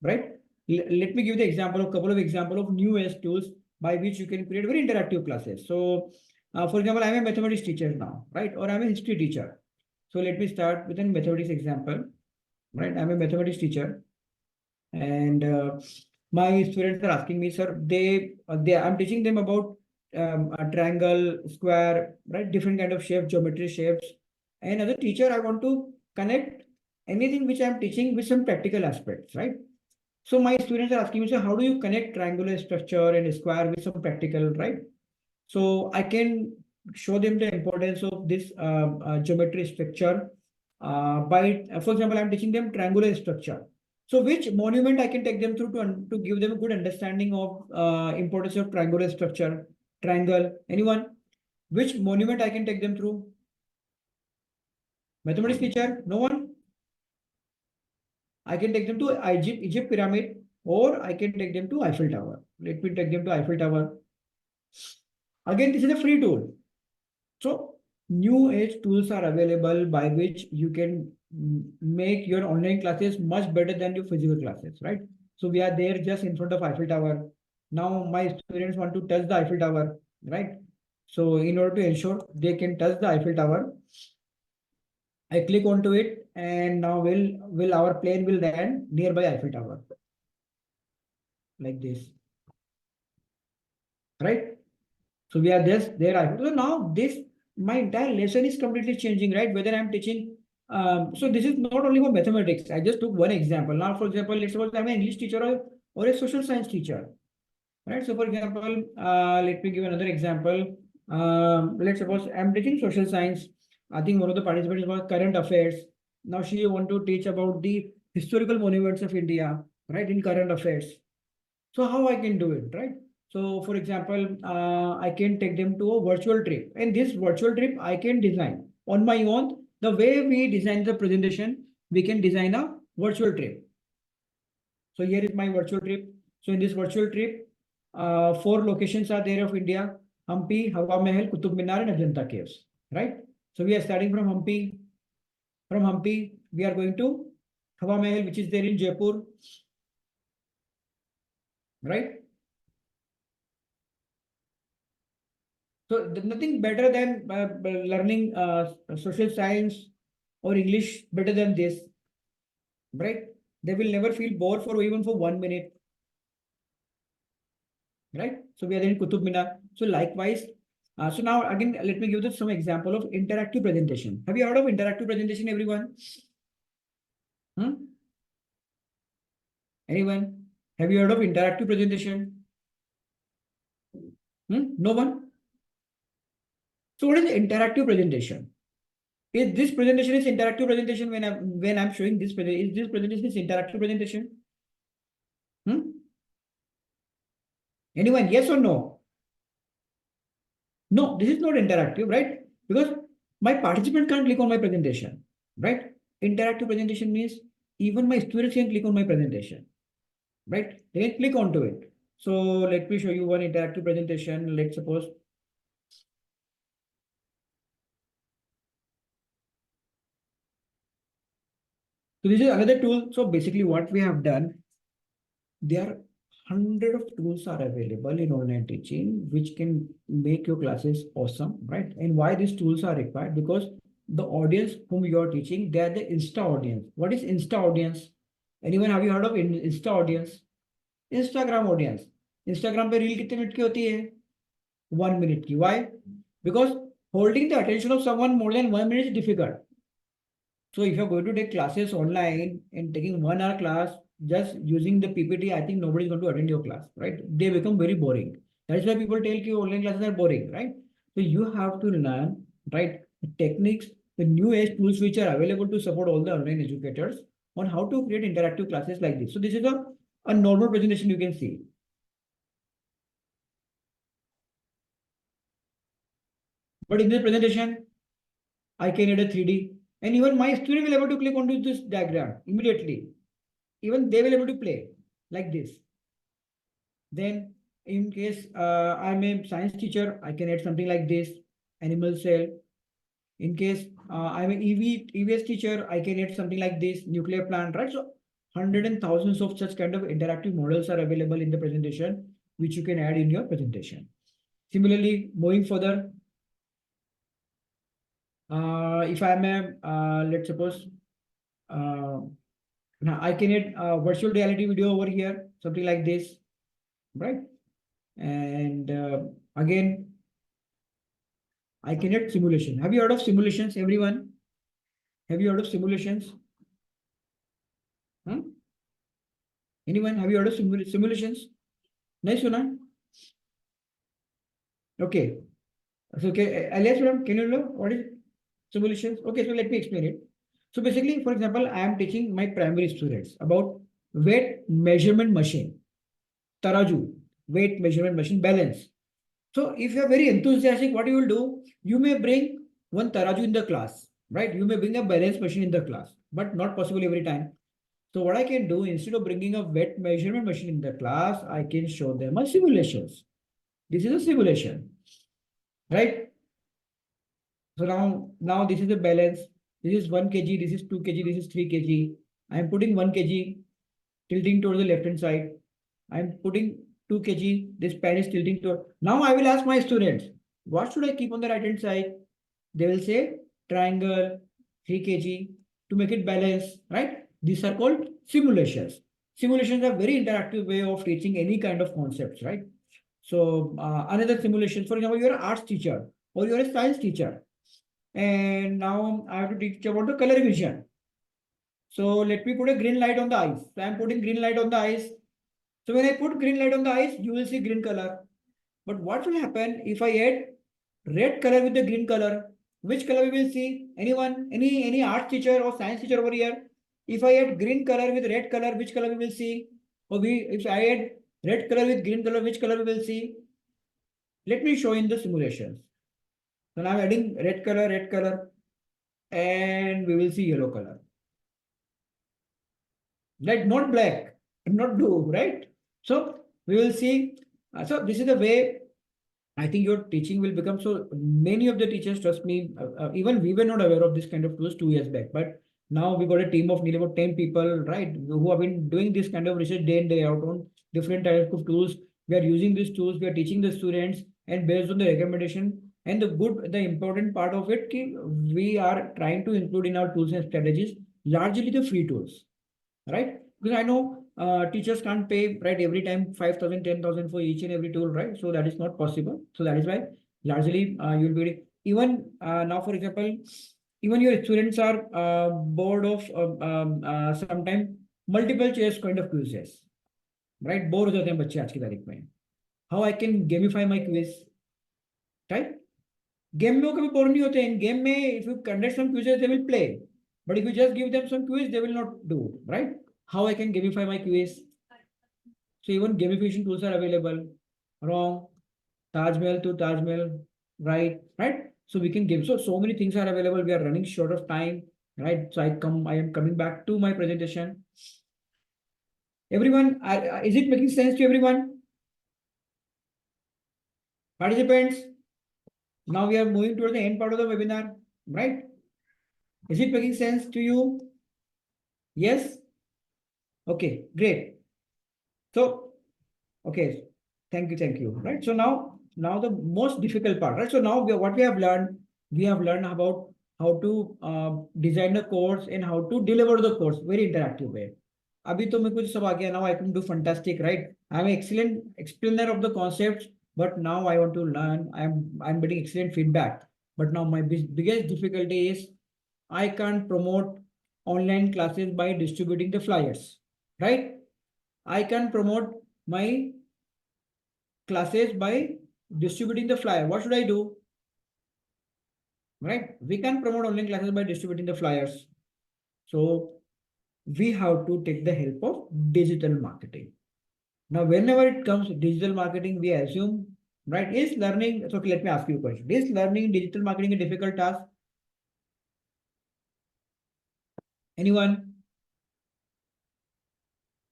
right? Let me give the example of couple of example of new age tools by which you can create very interactive classes. So for example, I'm a mathematics teacher now, right? Or I'm a history teacher. So let me start with a mathematics example, right? I'm a mathematics teacher, and my students are asking me, sir, I'm teaching them about a triangle, square, right? Different kind of shape, geometry shapes. And as a teacher, I want to connect anything which I'm teaching with some practical aspects, right? So my students are asking me, sir, how do you connect triangular structure and square with some practical, right? So I can show them the importance of this geometry structure for example, I'm teaching them triangular structure. So which monument I can take them through to give them a good understanding of importance of triangular structure, triangle? Anyone? Which monument I can take them through? Mathematics teacher? No one? I can take them to Egypt pyramid, or I can take them to Eiffel Tower. Let me take them to Eiffel Tower. Again, this is a free tool. So new age tools are available by which you can make your online classes much better than your physical classes, right? So we are there just in front of Eiffel Tower. Now my students want to touch the Eiffel Tower, right? So in order to ensure they can touch the Eiffel Tower, I click onto it, and now our plane will land nearby Eiffel Tower, like this, right? So we are just there. So now my entire lesson is completely changing, right? Whether I'm teaching, so this is not only for mathematics. I just took one example. Now, for example, let's suppose I'm an English teacher or a social science teacher, right? So for example, let me give another example. Let's suppose I'm teaching social science. I think one of the participants was current affairs. Now she want to teach about the historical monuments of India, right, in current affairs. So how I can do it, right? So for example, I can take them to a virtual trip, and this virtual trip I can design on my own. The way we design the presentation, we can design a virtual trip. So here is my virtual trip. So in this virtual trip, 4 locations are there of India: Hampi, Hawa Mahal, Qutub Minar, and Ajanta Caves, right? So we are starting from Hampi. From Hampi, we are going to Hawa Mahal, which is there in Jaipur, right? So there's nothing better than learning social science or English better than this, right? They will never feel bored for even for 1 minute, right? So we are in Qutub Minar. So likewise, so now again, let me give you some example of interactive presentation. Have you heard of interactive presentation, everyone? Anyone? Have you heard of interactive presentation? No one? So what is interactive presentation? Is this presentation is interactive presentation when I'm showing this presentation? Is this presentation is interactive presentation? Anyone? Yes or no? No, this is not interactive, right? Because my participant can't click on my presentation, right? Interactive presentation means even my students can click on my presentation, right? They can click onto it. So let me show you one interactive presentation. Let's suppose. So this is another tool. So basically what we have done, there are hundred of tools are available in online teaching, which can make your classes awesome, right? And why these tools are required? Because the audience whom you are teaching, they are the Insta audience. What is Insta audience? Anyone, have you heard of Insta audience? Instagram audience. Instagram पे reel कितने minute की होती है? 1 minute की. Why? Because holding the attention of someone more than 1 minute is difficult. So if you're going to take classes online and taking 1 hour class, just using the PPT, I think nobody's going to attend your class, right? They become very boring. That is why people tell you online classes are boring, right? So you have to learn, right, the techniques, the new age tools which are available to support all the online educators on how to create interactive classes like this. So this is a normal presentation you can see. But in this presentation, I can add a 3D, and even my student will be able to click onto this diagram immediately. Even they will be able to play like this. Then in case I'm a science teacher, I can add something like this, animal cell. In case I'm an EVS teacher, I can add something like this, nuclear plant, right? So hundreds and thousands of such kind of interactive models are available in the presentation, which you can add in your presentation. Similarly, moving further, if I'm a, let's suppose, now I can add virtual reality video over here, something like this, right? And again, I can add simulation. Have you heard of simulations, everyone? Have you heard of simulations? Anyone? Have you heard of simulations? Nice one. Okay. So, okay, Alias, can you know what is simulations? Okay, so let me explain it. So basically, for example, I am teaching my primary students about weight measurement machine, taraju, weight measurement machine, balance. So if you are very enthusiastic, what you will do, you may bring one taraju in the class, right? You may bring a balance machine in the class, but not possible every time. So what I can do, instead of bringing a weight measurement machine in the class, I can show them a simulations. This is a simulation, right? So now this is the balance. This is 1 kg, this is 2 kg, this is 3 kg. I am putting 1 kg, tilting towards the left hand side. I am putting 2 kg, this pen is tilting toward. Now I will ask my students, what should I keep on the right hand side? They will say triangle, 3 kg to make it balance, right? These are called simulations. Simulations are very interactive way of teaching any kind of concepts, right? So another simulation, for example, you're an arts teacher or you're a science teacher. And now I have to teach about the color vision. So let me put a green light on the eyes. So I'm putting green light on the eyes. So when I put green light on the eyes, you will see green color. But what will happen if I add red color with the green color? Which color we will see? Anyone? Any art teacher or science teacher over here? If I add green color with red color, which color we will see? Or if I add red color with green color, which color we will see? Let me show in the simulations. So now I'm adding red color, and we will see yellow color. Like not black, not blue, right? So we will see. So this is the way I think your teaching will become. So many of the teachers, trust me, even we were not aware of this kind of tools 2 years back. But now we got a team of nearly about 10 people, right, who have been doing this kind of research day in, day out on different types of tools. We are using these tools, we are teaching the students, and based on the recommendation. And the important part of it, we are trying to include in our tools and strategies largely the free tools, right? Because I know teachers can't pay, right, every time 5,000, 10,000 for each and every tool, right? So that is not possible. So that is why largely you'll be even now, for example, even your students are bored of sometimes multiple choice kind of quizzes, right? Bored हो जाते हैं बच्चे आज की तारीख में. How I can gamify my quiz, right? Game में वो कभी बोर नहीं होते हैं. गेम में if you conduct some quizzes, they will play. But if you just give them some quiz, they will not do, right? How I can gamify my quiz? So even gamification tools are available. Wrong. Taj Mahal to Taj Mahal, right? Right? So we can give. So many things are available. We are running short of time, right? So I am coming back to my presentation. Everyone, is it making sense to everyone? Participants? Now we are moving towards the end part of the webinar, right? Is it making sense to you? Yes? Okay, great. So, okay, thank you, right? So now the most difficult part, right? So now what we have learned about how to design a course and how to deliver the course, very interactive way. Abhi to me kuch sab aa gaya, now I can do fantastic, right? I'm an excellent explainer of the concepts, but now I want to learn. I'm getting excellent feedback. But now my biggest difficulty is I can't promote online classes by distributing the flyers, right? I can promote my classes by distributing the flyer. What should I do? Right? We can promote online classes by distributing the flyers. So we have to take the help of digital marketing. Now, whenever it comes to digital marketing, we assume, right, is learning, so let me ask you a question. Is learning digital marketing a difficult task? Anyone?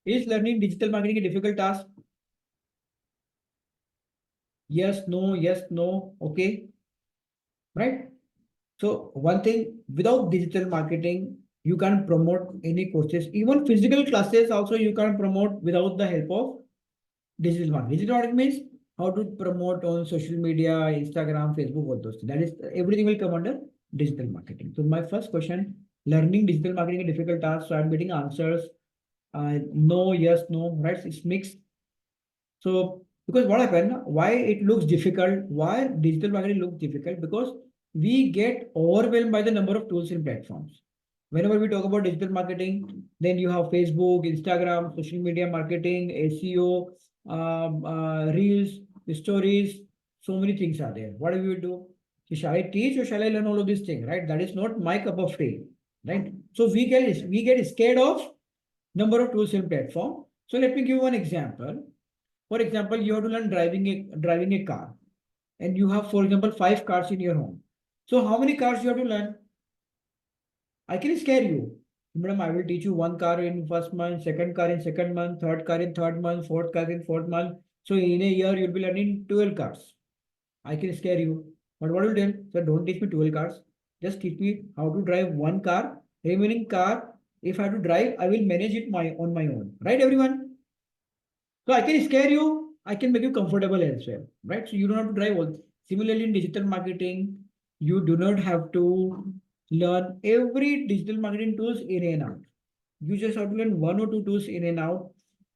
Is learning digital marketing a difficult task? Yes, no, okay. Right? So one thing, without digital marketing, you can't promote any courses. Even physical classes also you can't promote without the help of digital marketing. Digital marketing means how to promote on social media, Instagram, Facebook, all those things. That is, everything will come under digital marketing. So my first question, learning digital marketing is a difficult task. So I'm getting answers. No, yes, no, right? It's mixed. So because what happened, why it looks difficult, why digital marketing looks difficult? Because we get overwhelmed by the number of tools and platforms. Whenever we talk about digital marketing, then you have Facebook, Instagram, social media marketing, SEO, reels, stories, so many things are there. What do we do? Shall I teach or shall I learn all of these things, right? That is not my cup of tea. right? So we get scared of number of tools in platform. So let me give one example. For example, you have to learn driving a car, and you have, for example, 5 cars in your home. So how many cars you have to learn? I can scare you. Madam, I will teach you 1 car in first month, 2nd car in 2nd month, 3rd car in 3rd month, 4th car in 4th month. So in a year, you'll be learning 12 cars. I can scare you. But what will tell? Sir, don't teach me 12 cars. Just teach me how to drive 1 car. Remaining car, if I have to drive, I will manage it on my own. Right, everyone? So I can scare you. I can make you comfortable as well. Right? So you don't have to drive all. Similarly, in digital marketing, you do not have to learn every digital marketing tools in and out. You just have to learn 1 or 2 tools in and out.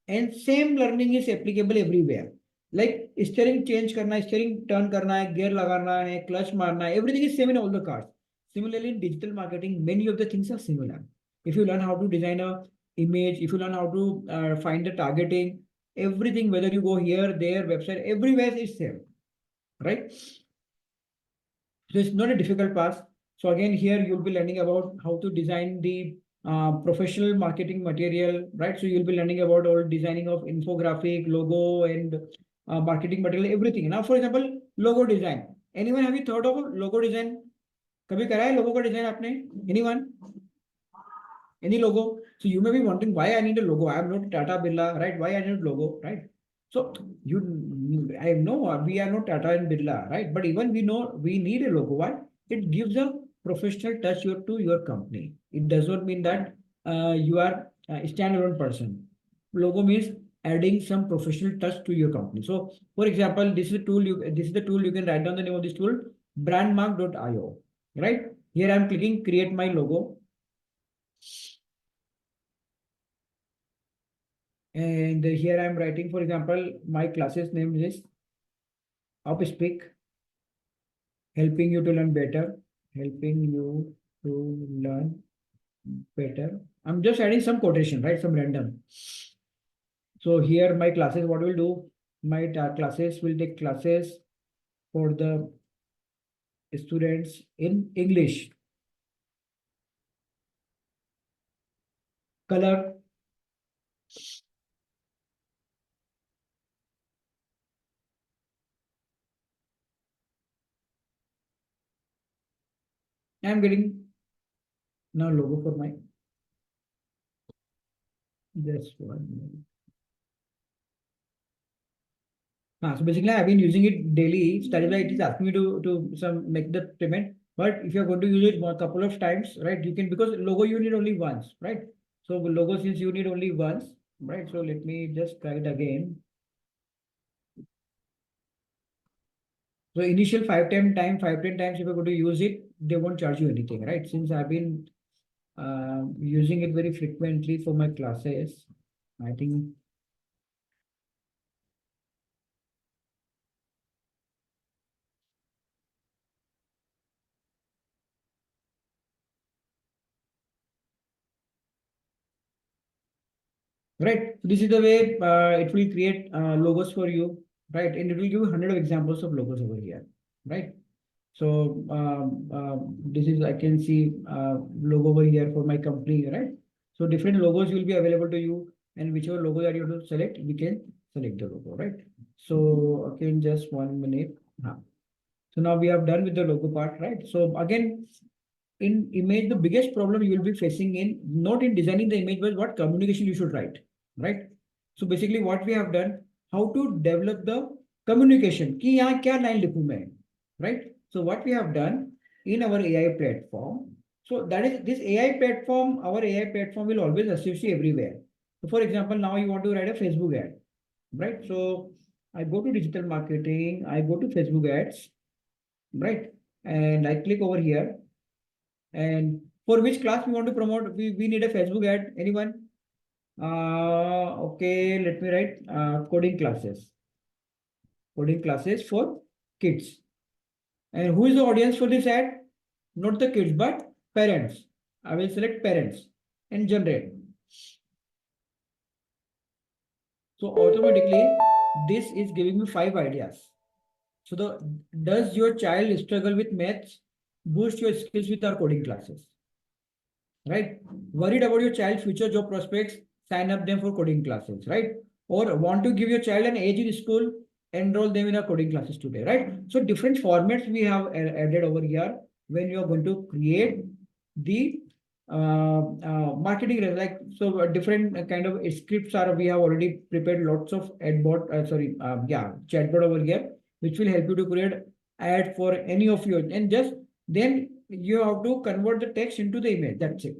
And same learning is applicable everywhere. Like steering change करना है, steering turn करना है, gear लगाना है, clutch मारना है, everything is same in all the cars. Similarly, in digital marketing, many of the things are similar. If you learn how to design a image, if you learn how to find the targeting, everything, whether you go here, there, website, everywhere is same, right? So it's not a difficult path. So again, here you'll be learning about how to design the professional marketing material, right? So you'll be learning about all designing of infographic, logo, and marketing material, everything. Now, for example, logo design. Anyone have you thought of logo design? कभी करा है logo का design आपने? Anyone? Any logo? So you may be wondering why I need a logo. I am not Tata Birla, right? Why I need logo, right? So I know we are not Tata and Birla, right? But even we know we need a logo. Why? It gives a professional touch to your company. It does not mean that you are a standalone person. Logo means adding some professional touch to your company. So, for example, this is the tool you can write down the name of this tool, brandmark.io, right? Here I am clicking create my logo. And here I am writing, for example, my class's name is Upspeak, helping you to learn better, helping you to learn better. I'm just adding some quotation, right? Some random. So here my classes, what will do? My classes will take classes for the students in English. Color. I'm getting now logo for my just 1 minute. So basically, I've been using it daily. That is why it is asking me to make the payment. But if you're going to use it a couple of times, right? You can, because logo you need only once, right? So logo, since you need only once, right? So let me just try it again. So initial 5-10 times, if you're going to use it, they won't charge you anything, right? Since I've been using it very frequently for my classes, I think. Right. This is the way it will create logos for you, right? And it will give you 100 examples of logos over here, right? So this is, I can see logo over here for my company, right? So different logos will be available to you, and whichever logo that you want to select, we can select the logo, right? So again, just 1 minute. So now we have done with the logo part, right? So again, in image, the biggest problem you will be facing in, not in designing the image, but what communication you should write, right? So basically what we have done, how to develop the communication, ki yahan kya line likhu main, right? So what we have done in our AI platform, so that is this AI platform, our AI platform will always assist you everywhere. So for example, now you want to write a Facebook ad, right? So I go to digital marketing, I go to Facebook ads, right? And I click over here. And for which class we want to promote, we need a Facebook ad. Anyone? Okay, let me write coding classes. Coding classes for kids. And who is the audience for this ad? Not the kids, but parents. I will select parents and generate. So automatically, this is giving me 5 ideas. So does your child struggle with maths? Boost your skills with our coding classes. right? Worried about your child's future job prospects, sign up them for coding classes, right? Or want to give your child an edge in school, enroll them in a coding classes today, right? So different formats we have added over here when you are going to create the marketing, like, so different kind of scripts are, we have already prepared lots of chatbot over here, which will help you to create ad for any of your, and just then you have to convert the text into the image. That's it,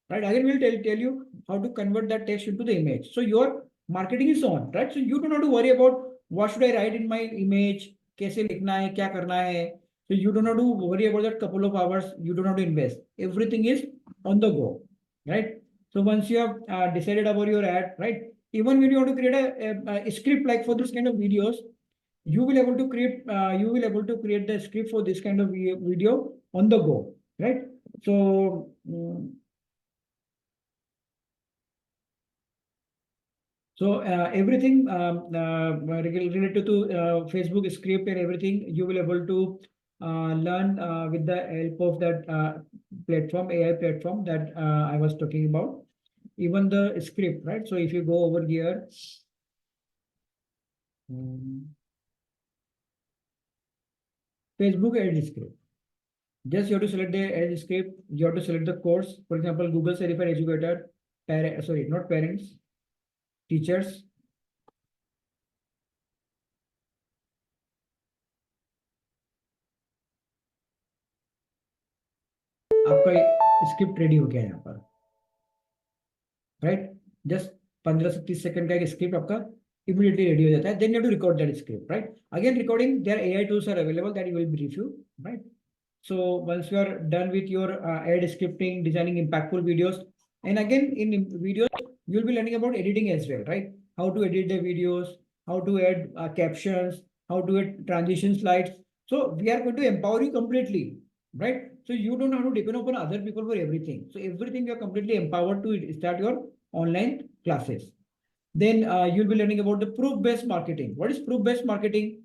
right? Again, we'll tell you how to convert that text into the image. So your marketing is on, right? So you don't have to worry about what should I write in my image, कैसे लिखना है, क्या करना है. So you don't have to worry about that couple of hours. You don't have to invest. Everything is on the go, right? So once you have decided about your ad, right? Even when you want to create a script like for this kind of videos, you will able to create the script for this kind of video on the go, right? So everything related to Facebook script and everything, you will able to learn with the help of that platform, AI platform that I was talking about. Even the script, right? So if you go over here, Facebook ad script. Just you have to select the ad script. You have to select the course. For example, Google Certified Educator. Not parents, teachers. आपका script ready हो गया यहाँ पर, right? Just 15 से 30 second का एक script आपका immediately ready हो जाता है. Then you have to record that script, right? Again, recording, there are AI tools are available that you will brief you, right? So once you are done with your ad scripting, designing impactful videos, and again in videos you'll be learning about editing as well, right? How to edit the videos, how to add captions, how to add transition slides. So we are going to empower you completely, right? So you don't have to depend upon other people for everything. So everything you are completely empowered to start your online classes. Then you'll be learning about the proof-based marketing. What is proof-based marketing?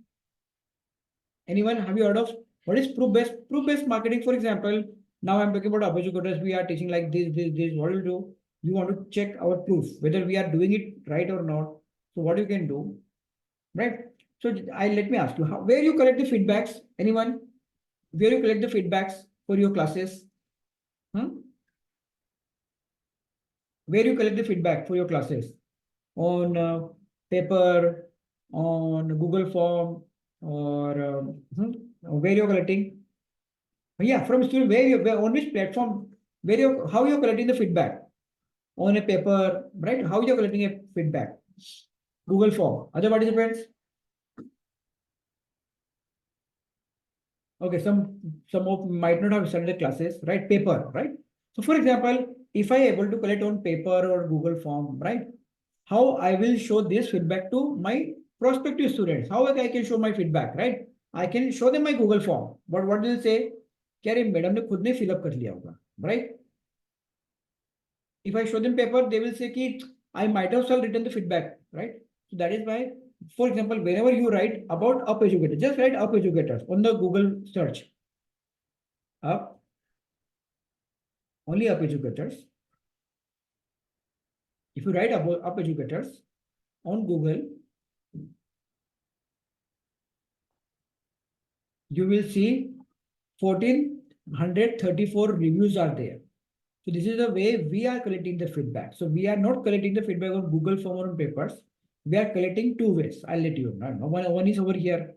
Anyone, have you heard of what is proof-based marketing? For example, now I'm talking about educators. We are teaching like this. What do you do? You want to check our proof, whether we are doing it right or not. So what you can do, right? So let me ask you, where you collect the feedbacks? Anyone? Where you collect the feedbacks for your classes? Where you collect the feedback for your classes? On paper, on Google Form, or where you're collecting? Yeah, from student, on which platform, how you're collecting the feedback? On a paper, right? How you're collecting a feedback? Google Form. Other participants? Okay, some of might not have studied the classes, right? Paper, right? So for example, if I able to collect on paper or Google Form, right? How I will show this feedback to my prospective students? How I can show my feedback, right? I can show them my Google Form. But what will say? क्या रे madam ने खुद ने fill up कर लिया होगा, right? If I show them paper, they will say कि I might have written the feedback, right? So that is why, for example, whenever you write about Up Educators, just write Up Educators on the Google search. Only Up Educators. If you write about Up Educators on Google, you will see 1434 reviews are there. So this is the way we are collecting the feedback. So we are not collecting the feedback on Google Form or on papers. We are collecting two ways. I'll let you know. One is over here.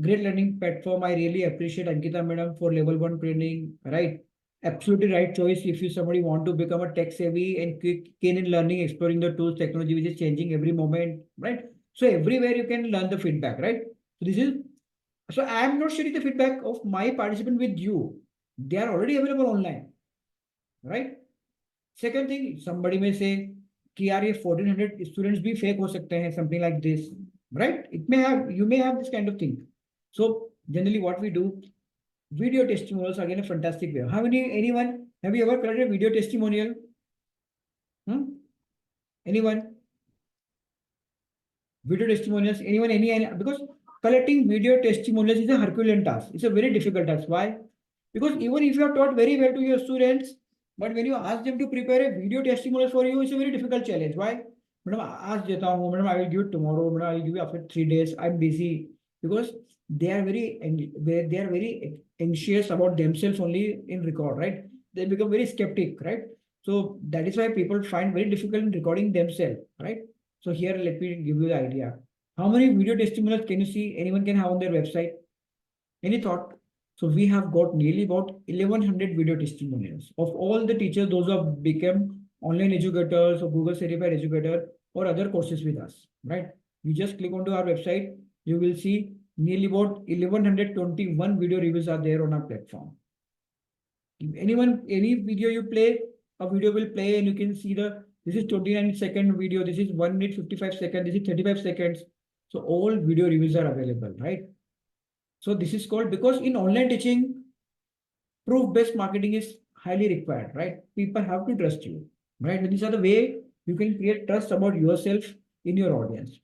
Great learning platform. I really appreciate Ankita madam for level 1 training, right? Absolutely right choice if you somebody want to become a tech savvy and keen in learning, exploring the tools, technology which is changing every moment, right? So everywhere you can learn the feedback, right? So I am not sharing the feedback of my participant with you. They are already available online, right? Second thing, somebody may say कि यार ये 1400 students भी fake हो सकते हैं, something like this, right? You may have this kind of thing. So generally what we do, video testimonials are again a fantastic way. Have you ever collected a video testimonial? Anyone? Video testimonials, any, because collecting video testimonials is a Herculean task. It's a very difficult task. Why? Because even if you have taught very well to your students, But when you ask them to prepare a video testimonial for you, it's a very difficult challenge. Why? Madam, ask देता हूँ, madam, I will give it tomorrow, madam, I will give you after 3 days. I'm busy because they are very anxious about themselves only in record, right? They become very skeptic, right? So that is why people find very difficult in recording themselves, right? So here, let me give you the idea. How many video testimonials can you see anyone can have on their website? Any thought? So we have got nearly about 1100 video testimonials of all the teachers, those who have become online educators or Google certified educator or other courses with us, right? You just click onto our website, you will see nearly about 1121 video reviews are there on our platform. If any video you play, a video will play and you can see this is 29-second video, this is 1 minute 55 seconds, this is 35 seconds. So all video reviews are available, right? So this is called, because in online teaching, proof-based marketing is highly required, right? People have to trust you, right? And these are the way you can create trust about yourself in your audience.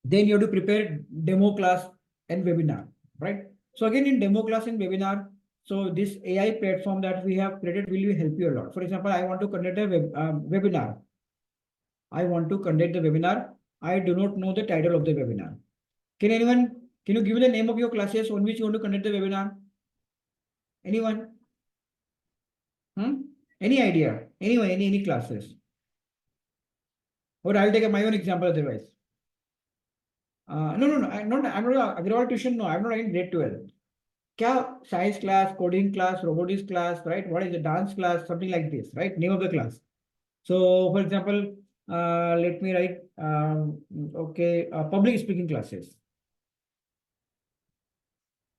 Then you have to prepare demo class and webinar, right? So again, in demo class and webinar, so this AI platform that we have created will help you a lot. For example, I want to conduct a webinar. I want to conduct the webinar. I do not know the title of the webinar. Can you give me the name of your classes on which you want to conduct the webinar? Anyone? Any idea? Anyone? Any classes? Or I'll take my own example otherwise. No. I'm not Agrawal tuition. No, I'm not in grade 12. Kya science class, coding class, robotics class, right? What is the dance class? Something like this, right? Name of the class. So, for example, let me write, public speaking classes.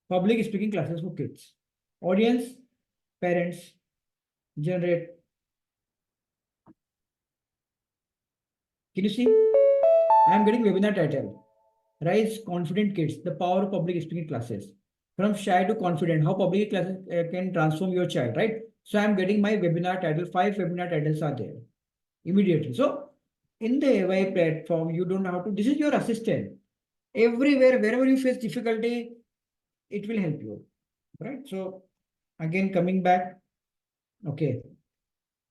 Public speaking classes for kids. Audience, parents, generate. Can you see? I am getting webinar title. Rise Confident Kids, the power of public speaking classes. From shy to confident, how public classes can transform your child, right? So I am getting my webinar title, 5 webinar titles are there immediately. So in the AI platform, you don't have to, this is your assistant. Everywhere, wherever you face difficulty, it will help you, right? So again, coming back, okay.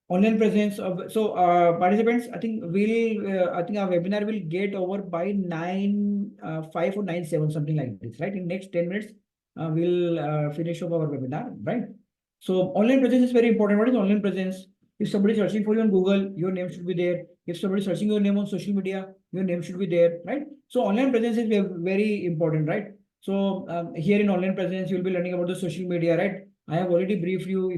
Online presence of, so participants, I think our webinar will get over by 9:05 or 9:07, something like this, right? In next 10 minutes, we'll finish up our webinar, right? So online presence is very important. What is online presence? If somebody is searching for you on Google, your name should be there. If somebody is searching your name on social media, your name should be there, right? So online presence is very important, right? So here in online presence, you'll be learning about the social media, right? I have already briefed you.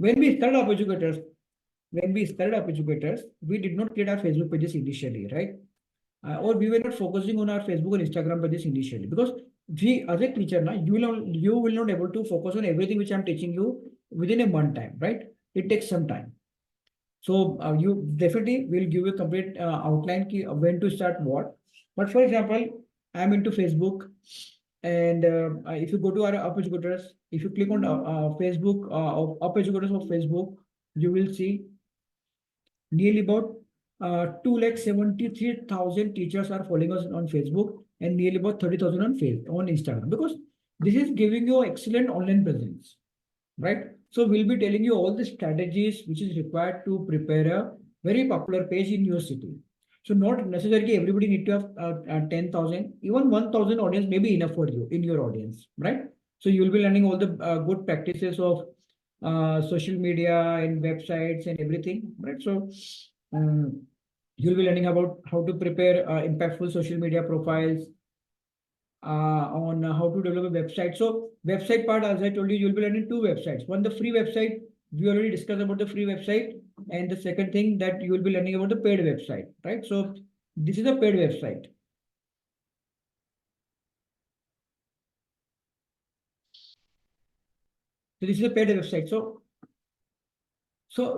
When we started up educators, we did not create our Facebook pages initially, right? Or we were not focusing on our Facebook and Instagram pages initially, because we, as a teacher, you will not able to focus on everything which I'm teaching you within a month time, right? It takes some time. So you definitely will give a complete outline when to start what. But for example, I'm into Facebook, and if you go to our Up Educators, if you click on Facebook, Up Educators of Facebook, you will see nearly about 273,000 teachers are following us on Facebook, and nearly about 30,000 on Instagram, because this is giving you excellent online presence, right? So we'll be telling you all the strategies which is required to prepare a very popular page in your city. So not necessarily everybody need to have 10,000, even 1,000 audience may be enough for you in your audience, right? So you'll be learning all the good practices of social media and websites and everything, right? So you'll be learning about how to prepare impactful social media profiles, on how to develop a website. So website part, as I told you, you'll be learning 2 websites. One, the free website. We already discussed about the free website. And the second thing that you will be learning about the paid website, right? So this is a paid website. So this is a paid website. So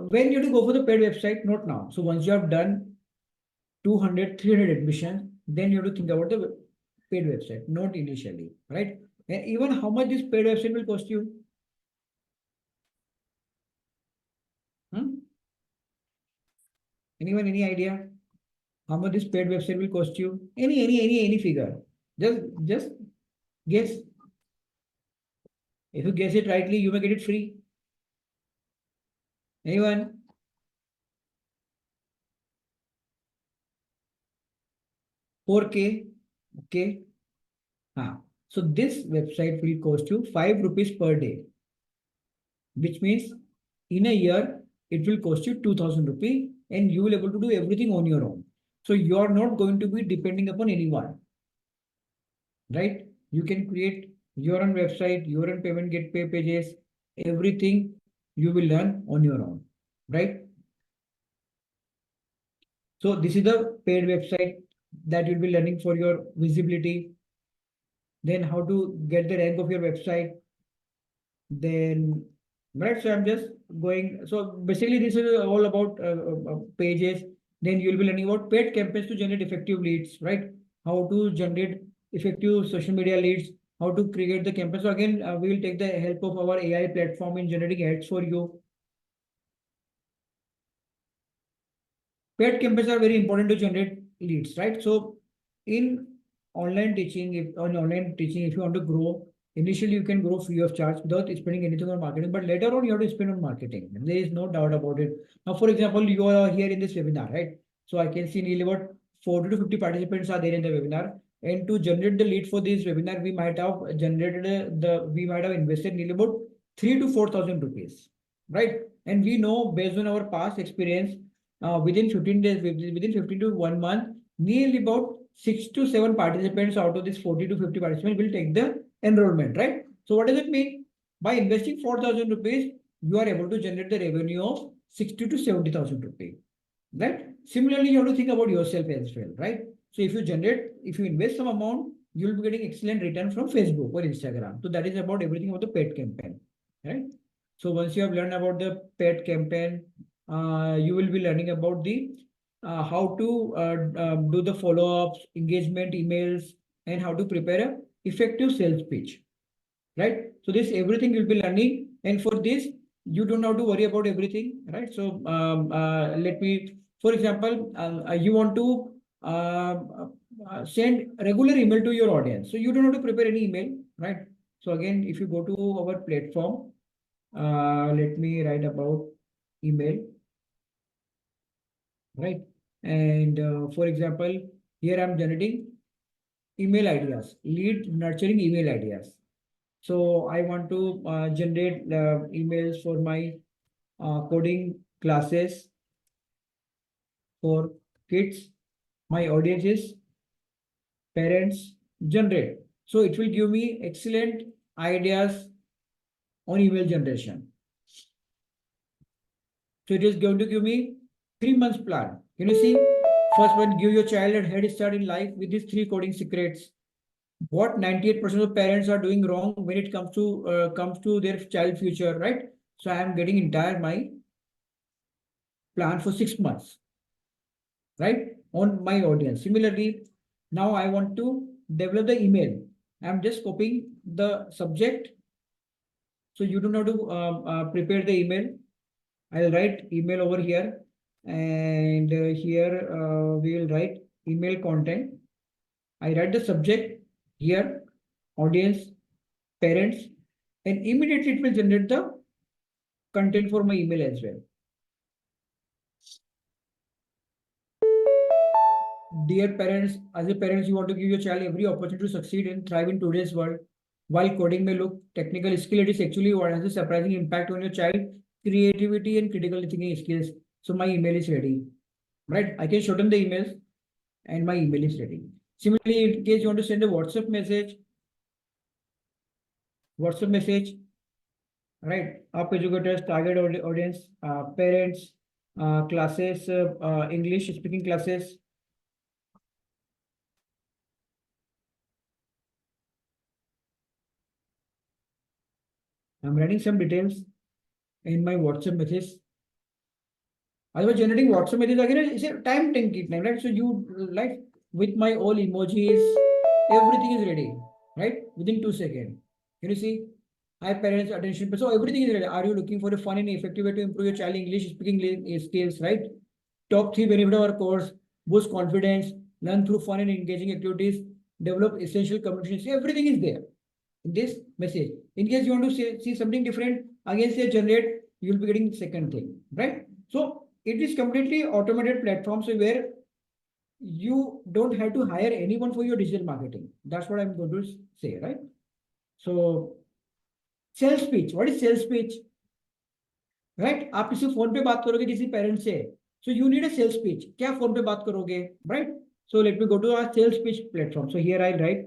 when you have to go for the paid website, not now. So once you have done 200, 300 admissions, then you have to think about the paid website, not initially, right? And even how much this paid website will cost you? Anyone, any idea how much this paid website will cost you? Any figure? Just guess. If you guess it rightly, you may get it free. Anyone? $4K. Okay. So this website will cost you 5 rupees per day, which means in a year it will cost you 2000 rupees and you will able to do everything on your own. So you are not going to be depending upon anyone, right? You can create your own website, your own payment gateway pages, everything you will learn on your own, right? So this is the paid website that you'll be learning for your visibility. Then how to get the rank of your website. Then, right, so I'm just going, so basically this is all about pages. Then you'll be learning about paid campaigns to generate effective leads, right? How to generate effective social media leads, how to create the campaign. So again, we will take the help of our AI platform in generating ads for you. Paid campaigns are very important to generate leads, right? So in online teaching, if you want to grow, initially you can grow free of charge without spending anything on marketing, but later on you have to spend on marketing. There is no doubt about it. Now, for example, you are here in this webinar, right? So I can see nearly about 40 to 50 participants are there in the webinar. And to generate the lead for this webinar, we might have invested nearly about 3 to 4,000 rupees, right? And we know based on our past experience, within 15 days, within 15 to 1 month, nearly about 6 to 7 participants out of this 40 to 50 participants will take the enrollment, right? So what does it mean? By investing 4,000 rupees, you are able to generate the revenue of 60 to 70,000 rupees, right? Similarly, you have to think about yourself as well, right? So if you invest some amount, you will be getting excellent return from Facebook or Instagram. So that is about everything about the paid campaign, right? So once you have learned about the paid campaign, you will be learning about the how to do the follow-ups, engagement emails, and how to prepare a effective sales pitch, right? So this everything you'll be learning, and for this you don't have to worry about everything, right? So let me, for example, you want to send regular email to your audience, so you don't have to prepare any email, right? So again, if you go to our platform, let me write about email, right? And for example, here I'm generating email ideas, lead nurturing email ideas. So I want to generate emails for my coding classes for kids. My audience is parents. Generate. So it will give me excellent ideas on email generation. So it is going to give me 3 months plan. Can you see? First one, give your child a head start in life with these 3 coding secrets. What 98% of parents are doing wrong when it comes to their child future, right? So I am getting entire my plan for 6 months, right? On my audience. Similarly, now I want to develop the email. I'm just copying the subject. So you don't have to prepare the email. I'll write email over here, and here we will write email content. I write the subject here, audience, parents, and immediately it will generate the content for my email as well. Dear parents, as a parent, you want to give your child every opportunity to succeed and thrive in today's world. While coding may look technical skill, it is actually what has a surprising impact on your child creativity and critical thinking skills. So my email is ready, right? I can shorten the emails and my email is ready. Similarly, in case you want to send a WhatsApp message, right? Up educators, target audience, parents, classes, English speaking classes. I'm writing some details in my WhatsApp message. Otherwise, generating WhatsApp message again is a time taking time, right? So you like with my all emojis, everything is ready, right? Within 2 seconds. Can you see? Hi parents, attention. So everything is ready. Are you looking for a fun and effective way to improve your child English speaking skills, right? Top 3 benefit of our course: boost confidence, learn through fun and engaging activities, develop essential communication. Everything is there in this message. In case you want to see something different, again say generate you'll be getting second thing, right? So it is completely automated platforms where you don't have to hire anyone for your digital marketing. That's what I'm going to say, right? So sales pitch. What is sales pitch? Right? आप किसी phone पे बात करोगे किसी parent से, so you need a sales pitch. क्या phone पे बात करोगे, right? So let me go to our sales pitch platform. So here I write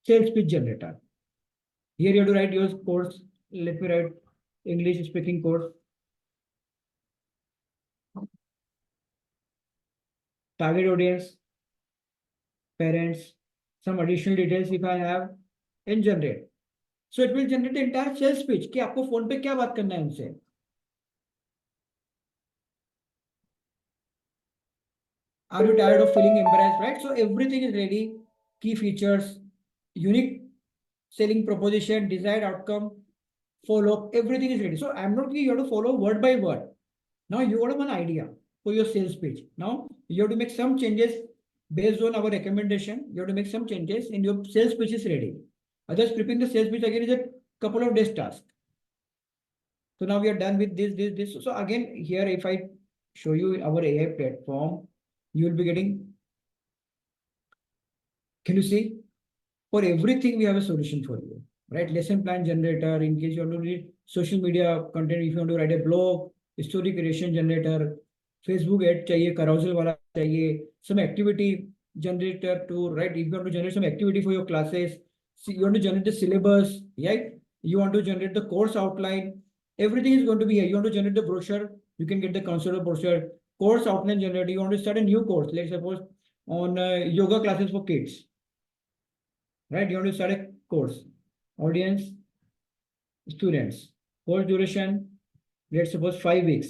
sales pitch generator. Here you have to write your course. Let me write English speaking course. Target audience, parents, some additional details if I have, and generate. So it will generate the entire sales pitch कि आपको phone पे क्या बात करना है उनसे. Are you tired of feeling embarrassed, right? So everything is ready. Key features, unique selling proposition, desired outcome, follow, everything is ready. So I'm not saying you have to follow word by word. Now you got one idea for your sales pitch. Now you have to make some changes based on our recommendation. You have to make some changes and your sales pitch is ready. Others preparing the sales pitch again is a couple of days task. So now we are done with this. So again, here if I show you our AI platform, you will be getting, can you see? For everything, we have a solution for you, right? Lesson plan generator, in case you want to read social media content, if you want to write a blog, story creation generator, Facebook ad chahiye, carousel wala chahiye, some activity generator to write. If you want to generate some activity for your classes, you want to generate the syllabus, right? You want to generate the course outline, everything is going to be here. You want to generate the brochure, you can get the concept of brochure, course outline generator. You want to start a new course, let's suppose on yoga classes for kids. Right, you want to start a course, audience, students, course duration, let's suppose 5 weeks.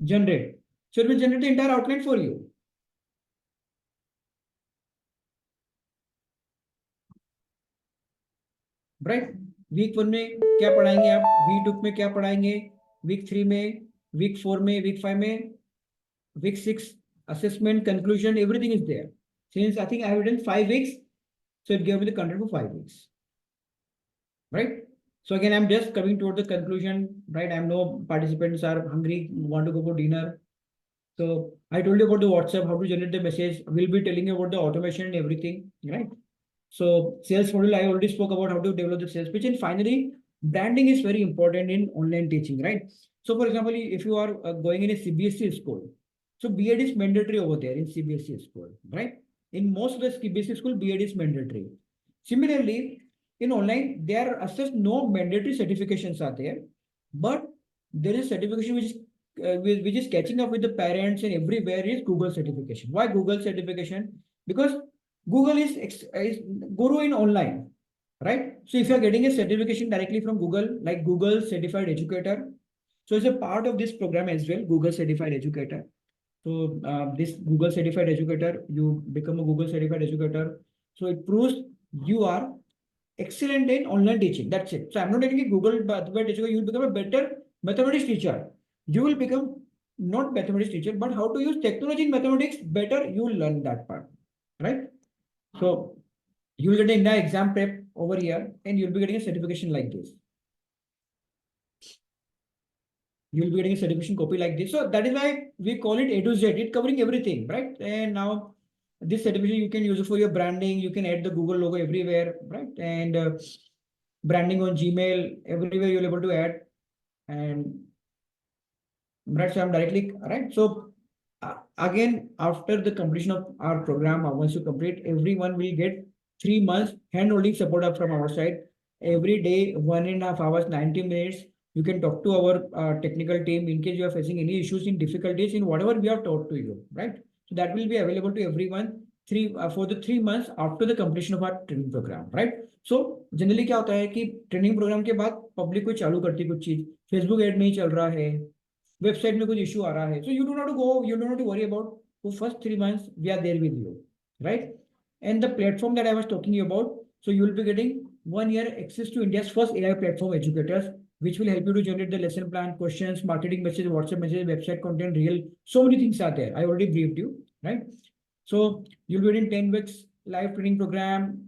Generate. So it will generate the entire outline for you. Right? Week 1 में क्या पढ़ाएंगे आप? Week 2 में क्या पढ़ाएंगे? Week 3 में, Week 4 में, Week 5 में, Week 6 assessment, conclusion, everything is there. Since I think I have done 5 weeks, so it gave me the content for 5 weeks. Right? So again, I'm just coming toward the conclusion, right? I know participants are hungry, want to go for dinner. So I told you about the WhatsApp, how to generate the message. We'll be telling you about the automation and everything, right? So sales model, I already spoke about how to develop the sales pitch. And finally, branding is very important in online teaching, right? So for example, if you are going in a CBSE school, so B.Ed is mandatory over there in CBSE school, right? In most of the CBSE school, B.Ed is mandatory. Similarly, in online, there are such no mandatory certifications are there, but there is certification which is catching up with the parents and everywhere is Google certification. Why Google certification? Because Google is guru in online, right? So if you are getting a certification directly from Google, like Google Certified Educator, so it's a part of this program as well, Google Certified Educator. So this Google Certified Educator, you become a Google Certified Educator. So it proves you are excellent in online teaching. That's it. So I'm not taking a Google Certified Educator. You will become a better mathematics teacher. You will become not mathematics teacher, but how to use technology in mathematics better. You will learn that part, right? So you will get an exam prep over here, and you'll be getting a certification like this. You'll be getting a certification copy like this. So that is why we call it A to Z. It's covering everything, right? And now this certification, you can use it for your branding. You can add the Google logo everywhere, right? And branding on Gmail, everywhere you're able to add. And right, so I'm directly, right? So again, after the completion of our program, once you complete, everyone will get 3 months hand-holding support up from our side. Every day, 1.5 hours, 90 minutes. You can talk to our technical team in case you are facing any issues in difficulties in whatever we have taught to you, right? So that will be available to everyone for the 3 months after the completion of our training program, right? So generally क्या होता है कि training programme के बाद public कोई चालू करती है कुछ चीज, फेसबुक एड नहीं चल रहा है, वेबसाइट में कुछ इशू आ रहा है, so you don't have to worry about for first 3 months we are there with you, right? And the platform that I was talking about, so you will be getting 1 year access to India's first AI platform educators, which will help you to generate the lesson plan, questions, marketing messages, WhatsApp messages, website content, so many things are there. I already briefed you, right? So you'll be in 10 weeks live training program,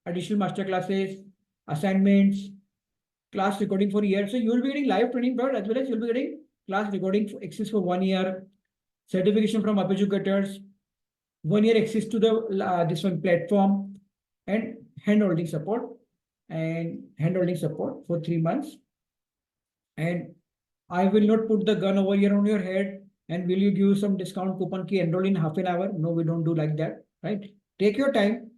additional master classes, assignments, class recording for a year. So you will be getting live training, but as well as you'll be getting class recording for access for 1 year, certification from Up Educators, 1 year access to the this one platform, and hand-holding support for 3 months. And I will not put the gun over here on your head and will you give some discount coupon key enroll in half an hour? No, we don't do like that, right? Take your time.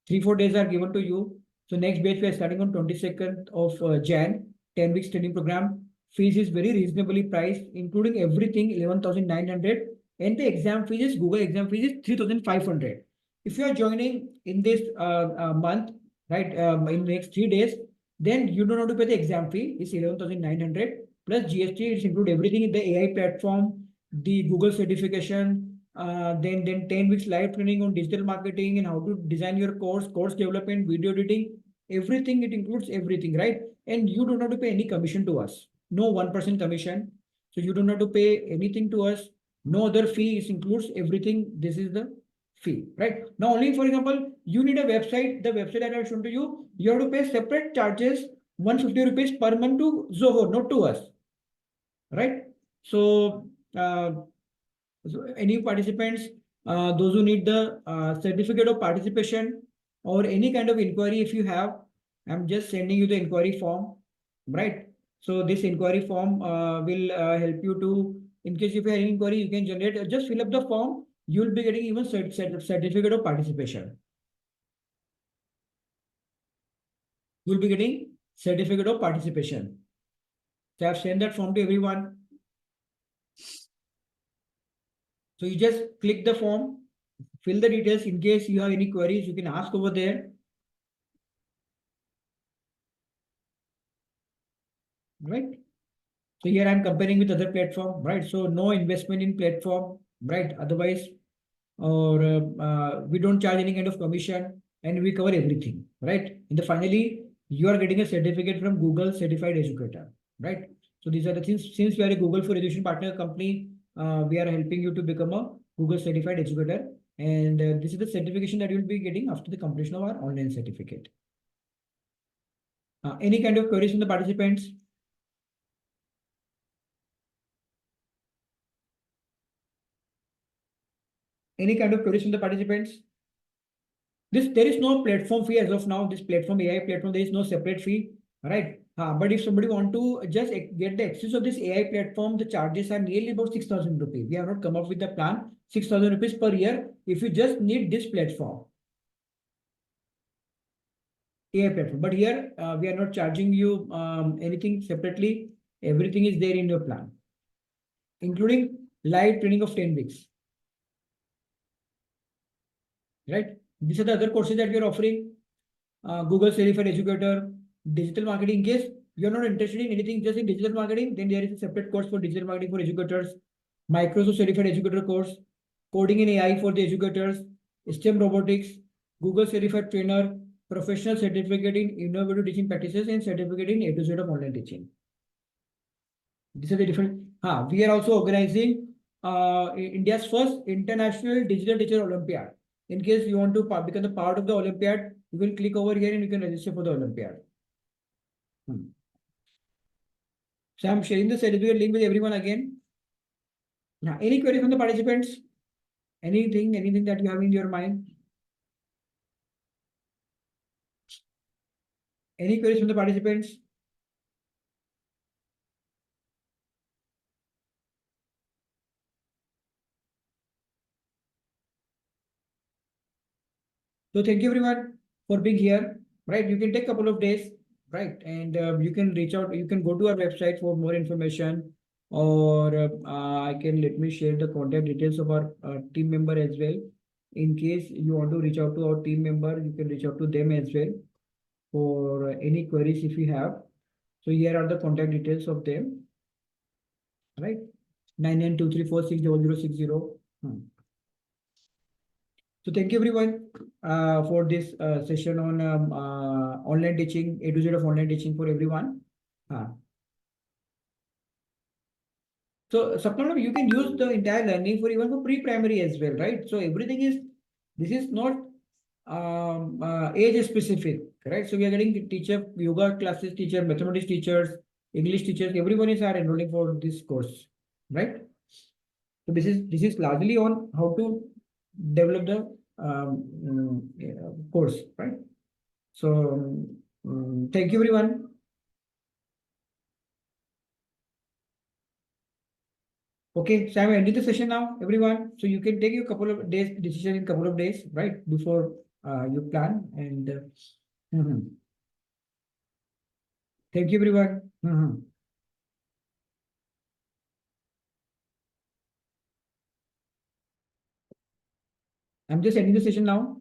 3-4 days are given to you. So next batch we are starting on 22nd of Jan, 10 weeks training program. Fees is very reasonably priced, including everything 11,900, and the exam fees is Google exam fees is 3,500. If you are joining in this month, right, in the next 3 days, then you don't have to pay the exam fee. It's 11,900 plus GST. It's include everything in the AI platform, the Google certification, then 10 weeks live training on digital marketing and how to design your course development, video editing, everything. It includes everything, right? And you don't have to pay any commission to us. No 1% commission. So you don't have to pay anything to us. No other fee. It includes everything. This is the fee, right? Now, only for example, you need a website. The website that I have shown to you, you have to pay separate charges, 150 rupees per month to Zoho, not to us, right? So, any participants, those who need the certificate of participation or any kind of inquiry, if you have, I'm just sending you the inquiry form, right? So this inquiry form will help you to, in case if you have any inquiry, you can generate, just fill up the form. You will be getting even certificate of participation. You will be getting certificate of participation. So I've sent that form to everyone. So you just click the form, fill the details. In case you have any queries, you can ask over there. Right? So here I'm comparing with other platform, right? So no investment in platform, right? Otherwise, or we don't charge any kind of commission and we cover everything, right? And finally, you are getting a certificate from Google Certified Educator, right? So these are the things. Since we are a Google for Education partner company, we are helping you to become a Google Certified Educator. And this is the certification that you will be getting after the completion of our online certificate. Any kind of queries from the participants? Any kind of queries from the participants? There is no platform fee as of now. This platform, AI platform, there is no separate fee, right? But if somebody want to just get the access of this AI platform, the charges are nearly about 6,000 rupees. We have not come up with the plan, 6,000 rupees per year. If you just need this platform, AI platform. But here we are not charging you anything separately. Everything is there in your plan, including live training of 10 weeks. Right? These are the other courses that we are offering. Google Certified Educator, digital marketing. In case you're not interested in anything just in digital marketing, then there is a separate course for digital marketing for educators. Microsoft Certified Educator course, coding in AI for the educators, STEM robotics, Google Certified Trainer, professional certificate in innovative teaching practices, and certificate in A to Z of online teaching. These are the different. We are also organizing India's first international digital teacher Olympiad. In case you want to become a part of the Olympiad, you will click over here and you can register for the Olympiad. So I'm sharing the certificate link with everyone again. Now, any query from the participants? Anything that you have in your mind? Any queries from the participants? So thank you everyone for being here, right? You can take a couple of days, right? And you can reach out, you can go to our website for more information, or let me share the contact details of our team member as well. In case you want to reach out to our team member, you can reach out to them as well for any queries if you have. So here are the contact details of them, right? 9923460060. So thank you everyone for this session on online teaching, A to Z of online teaching for everyone. So Sapna, you can use the entire learning for even for pre-primary as well, right? So everything is, this is not age specific, right? So we are getting teacher, yoga classes teacher, mathematics teachers, English teachers, everyone is are enrolling for this course, right? So this is largely on how to develop the course, right? So thank you everyone. Okay, so I'm ending the session now, everyone. So you can take your couple of days decision in couple of days, right? Before you plan and thank you everyone. I'm just ending the session now.